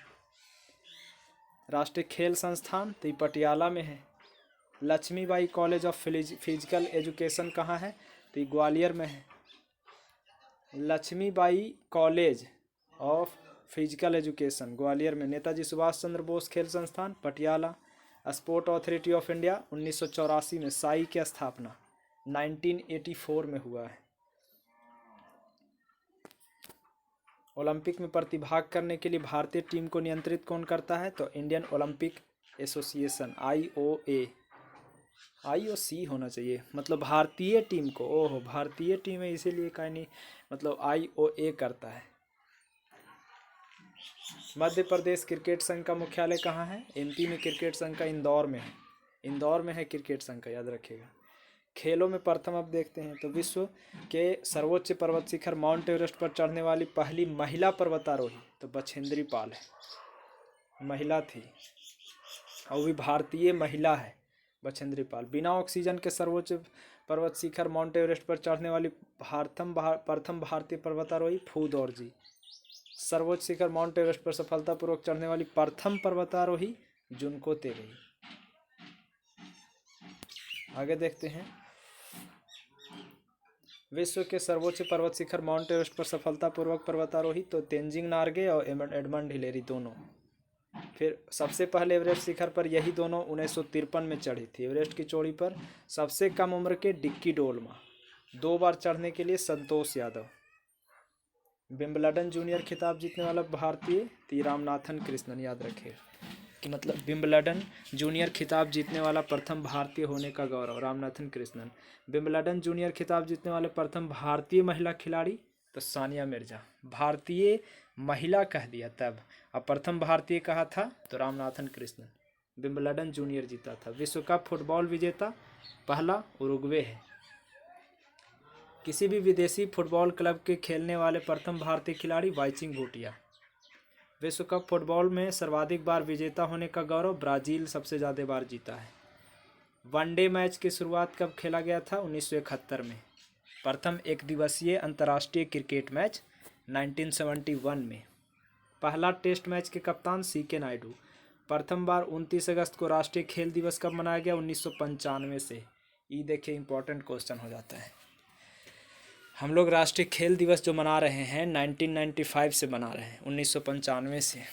राष्ट्रीय खेल संस्थान तो पटियाला में है। Laxmibai college of physical education कहाँ है, तो ग्वालियर में है। Laxmibai college of physical education Gwalior में। नेताजी सुभाष चंद्र बोस खेल संस्थान Patiala. Sport authority of India 1984 में, साई की स्थापना 1984 में हुआ है। ओलंपिक में प्रतिभाग करने के लिए भारतीय टीम को नियंत्रित कौन करता है, तो Indian Olympic association, IOA, IOC होना चाहिए, मतलब भारतीय टीम को, ओहो भारतीय टीम है इसीलिए कहीं नहीं, मतलब आईओए करता है। मध्य प्रदेश क्रिकेट संघ का मुख्यालय कहाँ है, एमपी में क्रिकेट संघ का इंदौर में है। इंदौर में है क्रिकेट संघ का, याद रखिएगा। खेलों में प्रथम अब देखते हैं तो विश्व के सर्वोच्च पर्वत शिखर माउंट एवरेस्ट पर चढ़ने वाली पहली महिला पर्वतारोही तो बछेंद्री पाल है, महिला थी और भी भारतीय महिला है बछेंद्री पाल। बिना ऑक्सीजन के सर्वोच्च पर्वत शिखर माउंट एवरेस्ट पर चढ़ने वाली प्रथम भारतीय पर्वतारोही फूदौर जी। सर्वोच्च शिखर माउंट एवरेस्ट पर सफलतापूर्वक चढ़ने वाली प्रथम पर्वतारोही जुनको तेली। आगे देखते हैं, विश्व के सर्वोच्च पर्वत शिखर माउंट एवरेस्ट पर सफलतापूर्वक पर्वतारोही तो तेंजिंग नार्गे और एडमंड हिलेरी दोनों। फिर सबसे पहले एवरेस्ट शिखर पर यही दोनों 1953 में चढ़ी थी। एवरेस्ट की चोटी पर सबसे कम उम्र के डिक्की डोल्मा, 2 बार चढ़ने के लिए संतोष यादव। विंबलडन जूनियर खिताब जीतने वाला भारतीय रामनाथन कृष्णन, याद रखें कि मतलब विंबलडन जूनियर खिताब जीतने वाला प्रथम भारतीय होने का गौरव रामनाथन कृष्णन। विंबलडन जूनियर खिताब जीतने वाले प्रथम भारतीय महिला खिलाड़ी तो सानिया मिर्जा। भारतीय महिला कह दिया तब, अब प्रथम भारतीय कहा था तो रामनाथन कृष्णन। विंबलडन जूनियर जीता था। विश्व कप फुटबॉल विजेता पहला उरुग्वे है। किसी भी विदेशी फुटबॉल क्लब के खेलने वाले प्रथम भारतीय खिलाड़ी वाइचिंग भूटिया। विश्व कप फुटबॉल में सर्वाधिक बार विजेता होने का गौरव ब्राज़ील सबसे ज़्यादा बार जीता है। वनडे मैच की शुरुआत कब खेला गया था, 1971 में। प्रथम एक दिवसीय अंतर्राष्ट्रीय क्रिकेट मैच 1971 में। पहला टेस्ट मैच के कप्तान सीके नायडू। प्रथम बार 29 अगस्त को राष्ट्रीय खेल दिवस कब मनाया गया, 1995 से। ये देखिए इंपॉर्टेंट क्वेश्चन हो जाता है। हम लोग राष्ट्रीय खेल दिवस जो मना रहे हैं 1995 से मना रहे हैं, 1995 से।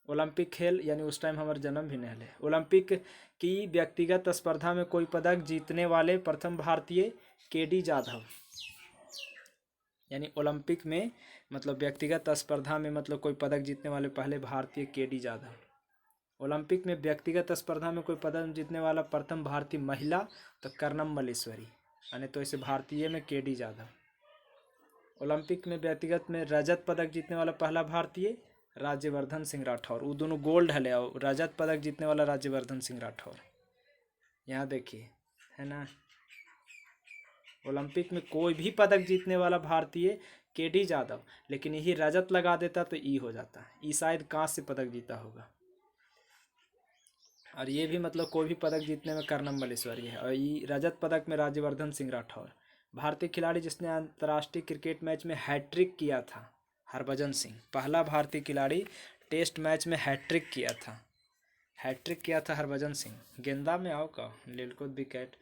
ओलंपिक खेल यानी उस टाइम हमारा जन्म भी नहीं है। ओलंपिक की व्यक्तिगत स्पर्धा में कोई पदक जीतने वाले प्रथम भारतीय केडी जाधव। यानी ओलंपिक में मतलब व्यक्तिगत स्पर्धा में मतलब कोई पदक जीतने वाले पहले भारतीय केडी जाधव। ओलंपिक में व्यक्तिगत स्पर्धा में कोई पदक जीतने वाला प्रथम भारतीय महिला तो कर्नम मल्लेश्वरी, यानी तो इसे भारतीय में केडी जाधव। ओलंपिक में व्यक्तिगत में रजत पदक जीतने वाला पहला भारतीय राज्यवर्धन सिंह राठौर। वो दोनों गोल्ड है, और रजत पदक जीतने वाला राज्यवर्धन सिंह राठौर। यहाँ देखिए है ना, ओलंपिक में कोई भी पदक जीतने वाला भारतीय केडी जाधव, लेकिन यही रजत लगा देता तो ई हो जाता। ई शायद कांस्य पदक जीता होगा, और ये भी मतलब कोई भी पदक जीतने में कर्नम मल्लेश्वरी है, और ये रजत पदक में राज्यवर्धन सिंह राठौर। भारतीय खिलाड़ी जिसने अंतर्राष्ट्रीय क्रिकेट मैच में हैट्रिक किया था, हरभजन सिंह। पहला भारतीय खिलाड़ी टेस्ट मैच में हैट्रिक किया था, हैट्रिक किया था हरभजन सिंह। गेंदा में आओ का लीलकुद विकेट।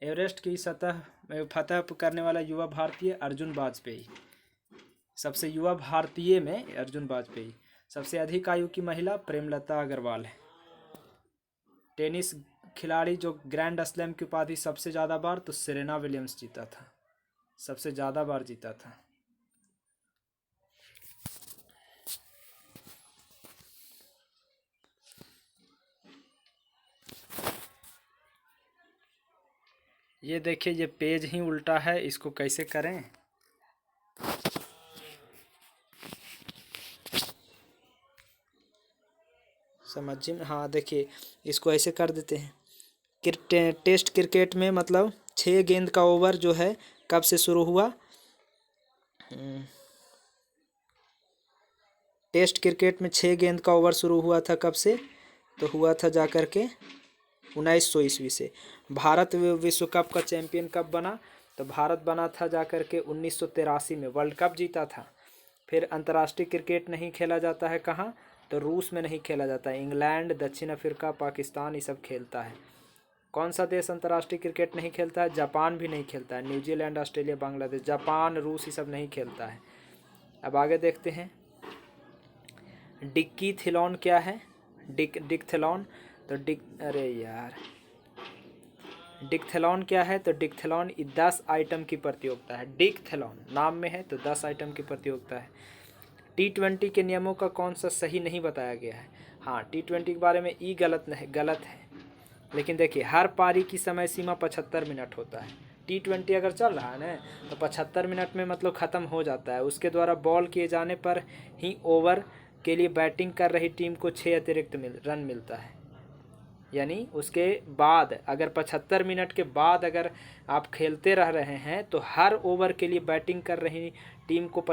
एवरेस्ट की सतह फतह करने वाला युवा भारतीय अर्जुन वाजपेयी, सबसे युवा भारतीय में अर्जुन वाजपेयी। सबसे अधिक आयु की महिला प्रेमलता अग्रवाल है। टेनिस खिलाड़ी जो ग्रैंड स्लैम की उपाधि सबसे ज़्यादा बार, तो सेरेना विलियम्स जीता था, सबसे ज़्यादा बार जीता था। ये देखिए, ये पेज ही उल्टा है, इसको कैसे करें? समझिए, हाँ देखिए, इसको ऐसे कर देते हैं। टेस्ट क्रिकेट में मतलब 6 गेंद का ओवर जो है कब से शुरू हुआ? टेस्ट क्रिकेट में 6 गेंद का ओवर शुरू हुआ था कब से? तो हुआ था जा कर के 1900 ईस्वी से। भारत विश्व कप का चैंपियन कब बना? तो भारत बना था जा कर के 1983 में, वर्ल्ड कप जीता था। फिर अंतर्राष्ट्रीय क्रिकेट नहीं खेला जाता है कहाँ? तो रूस में नहीं खेला जाता है, इंग्लैंड, दक्षिण अफ्रीका, पाकिस्तान ये सब खेलता है। कौन सा देश अंतर्राष्ट्रीय क्रिकेट नहीं खेलता है? जापान भी नहीं खेलता है। न्यूजीलैंड, ऑस्ट्रेलिया, बांग्लादेश, जापान, रूस ये सब नहीं खेलता है। अब आगे देखते हैं, डिक्की थिलॉन क्या है? डिकथलॉन, तो अरे यार, डिकथलॉन क्या है? तो डिकथलॉन 10 आइटम की प्रतियोगिता है। डिकथलॉन नाम में है तो 10 आइटम की प्रतियोगिता है। T20 के नियमों का कौन सा सही नहीं बताया गया है? हाँ, T20 के बारे में गलत नहीं, गलत है। लेकिन देखिए, हर पारी की समय सीमा 75 मिनट होता है। T20 अगर चल रहा है ना, तो 75 मिनट में मतलब ख़त्म हो जाता है। उसके द्वारा बॉल किए जाने पर ही ओवर के लिए बैटिंग कर रही टीम को 6 अतिरिक्त रन मिलता है। यानी उसके बाद अगर 75 मिनट के बाद अगर आप खेलते रह रहे हैं तो हर ओवर के लिए बैटिंग कर रही टीम को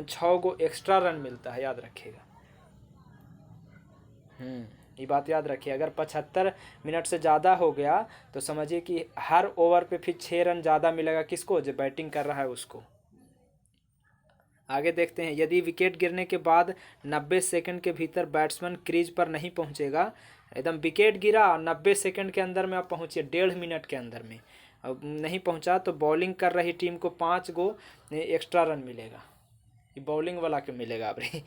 6 गो एक्स्ट्रा रन मिलता है, याद रखिएगा। ये बात याद रखिए, अगर 75 मिनट से ज़्यादा हो गया तो समझिए कि हर ओवर पे फिर 6 रन ज़्यादा मिलेगा। किसको? जो बैटिंग कर रहा है उसको। आगे देखते हैं, यदि विकेट गिरने के बाद 90 सेकंड के भीतर बैट्समैन क्रीज पर नहीं पहुंचेगा, एकदम विकेट गिरा 90 सेकंड के अंदर में आप पहुंचिए, 1.5 मिनट के अंदर में अब नहीं पहुंचा तो बॉलिंग कर रही टीम को 5 गो एक्स्ट्रा रन मिलेगा। ये बॉलिंग वाला के मिलेगा अभी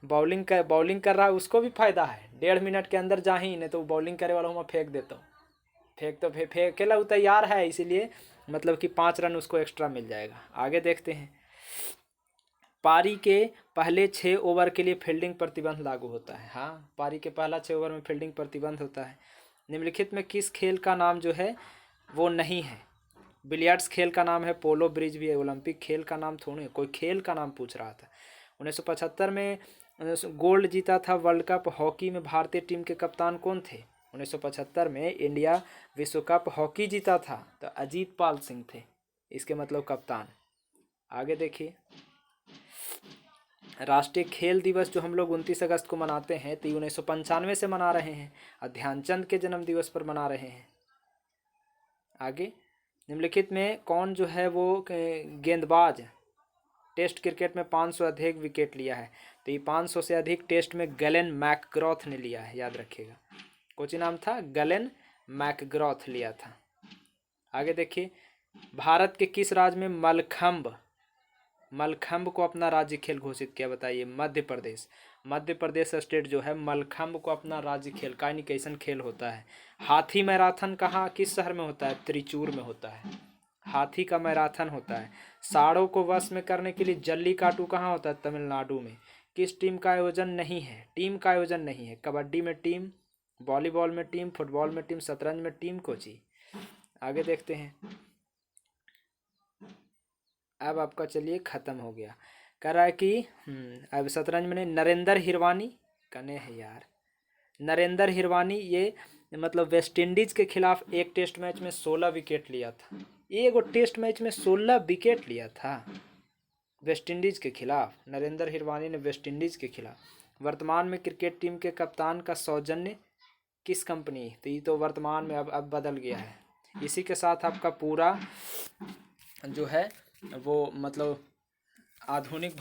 बॉलिंग कर रहा है उसको भी फायदा है। 1.5 मिनट के अंदर जा ही नहीं तो बॉलिंग करे वाला मैं फेंक देता हूँ, फेंकेला वो तैयार है, इसीलिए मतलब कि 5 रन उसको एक्स्ट्रा मिल जाएगा। आगे देखते हैं, पारी के पहले 6 ओवर के लिए फील्डिंग प्रतिबंध लागू होता है। हाँ, पारी के पहला 6 ओवर में फील्डिंग प्रतिबंध होता है। निम्नलिखित में किस खेल का नाम जो है वो नहीं है? बिलियर्ड्स खेल का नाम है, पोलो ब्रिज भी है। ओलंपिक खेल का नाम थोड़ी है, कोई खेल का नाम पूछ रहा था। 1975 में गोल्ड जीता था वर्ल्ड कप हॉकी में। भारतीय टीम के कप्तान कौन थे? 1975 में इंडिया विश्व कप हॉकी जीता था तो अजीत पाल सिंह थे, इसके मतलब कप्तान। आगे देखिए, राष्ट्रीय खेल दिवस जो हम लोग 29 अगस्त को मनाते हैं तो 1995 से मना रहे हैं और ध्यानचंद के जन्म दिवस पर मना रहे हैं। आगे, निम्नलिखित में कौन जो है वो गेंदबाज टेस्ट क्रिकेट में 500 अधिक विकेट लिया है? तो ये 500 से अधिक टेस्ट में गलेन मैकग्रॉथ ने लिया है, याद रखिएगा। कोच नाम था गलेन मैकग्रॉथ लिया था। आगे देखिए, भारत के किस राज्य में मलखंब को अपना राज्य खेल घोषित किया? बताइए। मध्य प्रदेश। मध्य प्रदेश स्टेट जो है मलखंब को अपना राज्य खेल का कैसन खेल होता है। हाथी मैराथन कहाँ किस शहर में होता है? त्रिचूर में होता है, हाथी का मैराथन होता है। सांडों को वश में करने के लिए जल्लीकाटू कहाँ होता है? तमिलनाडु में। किस टीम का आयोजन नहीं है? टीम का आयोजन नहीं है। कबड्डी में टीम, वॉलीबॉल में टीम, फुटबॉल में टीम, शतरंज में टीम, कोची। आगे देखते हैं, अब आपका चलिए ख़त्म हो गया। कह रहा है कि अब शतरंज में नरेंद्र हिरवानी कने है यार, नरेंद्र हिरवानी ये मतलब वेस्ट इंडीज़ के खिलाफ एक टेस्ट मैच में 16 विकेट लिया था। एक टेस्ट मैच में 16 विकेट लिया था वेस्ट इंडीज़ के खिलाफ। नरेंद्र हिरवानी ने वेस्ट इंडीज़ के खिलाफ। वर्तमान में क्रिकेट टीम के कप्तान का सौजन्य किस कंपनी? तो ये तो वर्तमान में अब बदल गया है, इसी के साथ आपका पूरा जो है वो मतलब आधुनिक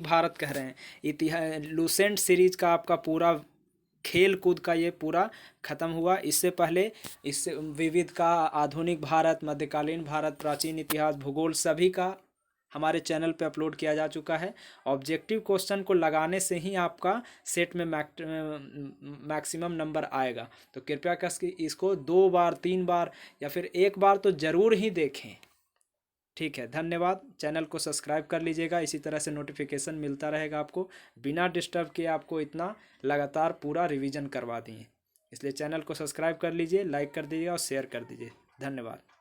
भारत कह रहे हैं, इतिहास लूसेंट सीरीज का आपका पूरा खेल कूद का ये पूरा खत्म हुआ। इससे पहले इससे विविध का, आधुनिक भारत, मध्यकालीन भारत, प्राचीन इतिहास, भूगोल सभी का हमारे चैनल पे अपलोड किया जा चुका है। ऑब्जेक्टिव क्वेश्चन को लगाने से ही आपका सेट में मैक्सिमम नंबर आएगा। तो कृपया कर इसको 2 बार 3 बार या फिर 1 बार तो ज़रूर ही देखें। ठीक है, धन्यवाद। चैनल को सब्सक्राइब कर लीजिएगा, इसी तरह से नोटिफिकेशन मिलता रहेगा आपको, बिना डिस्टर्ब किए आपको इतना लगातार पूरा रिवीजन करवा दिए। इसलिए चैनल को सब्सक्राइब कर लीजिए, लाइक कर दीजिए और शेयर कर दीजिए। धन्यवाद।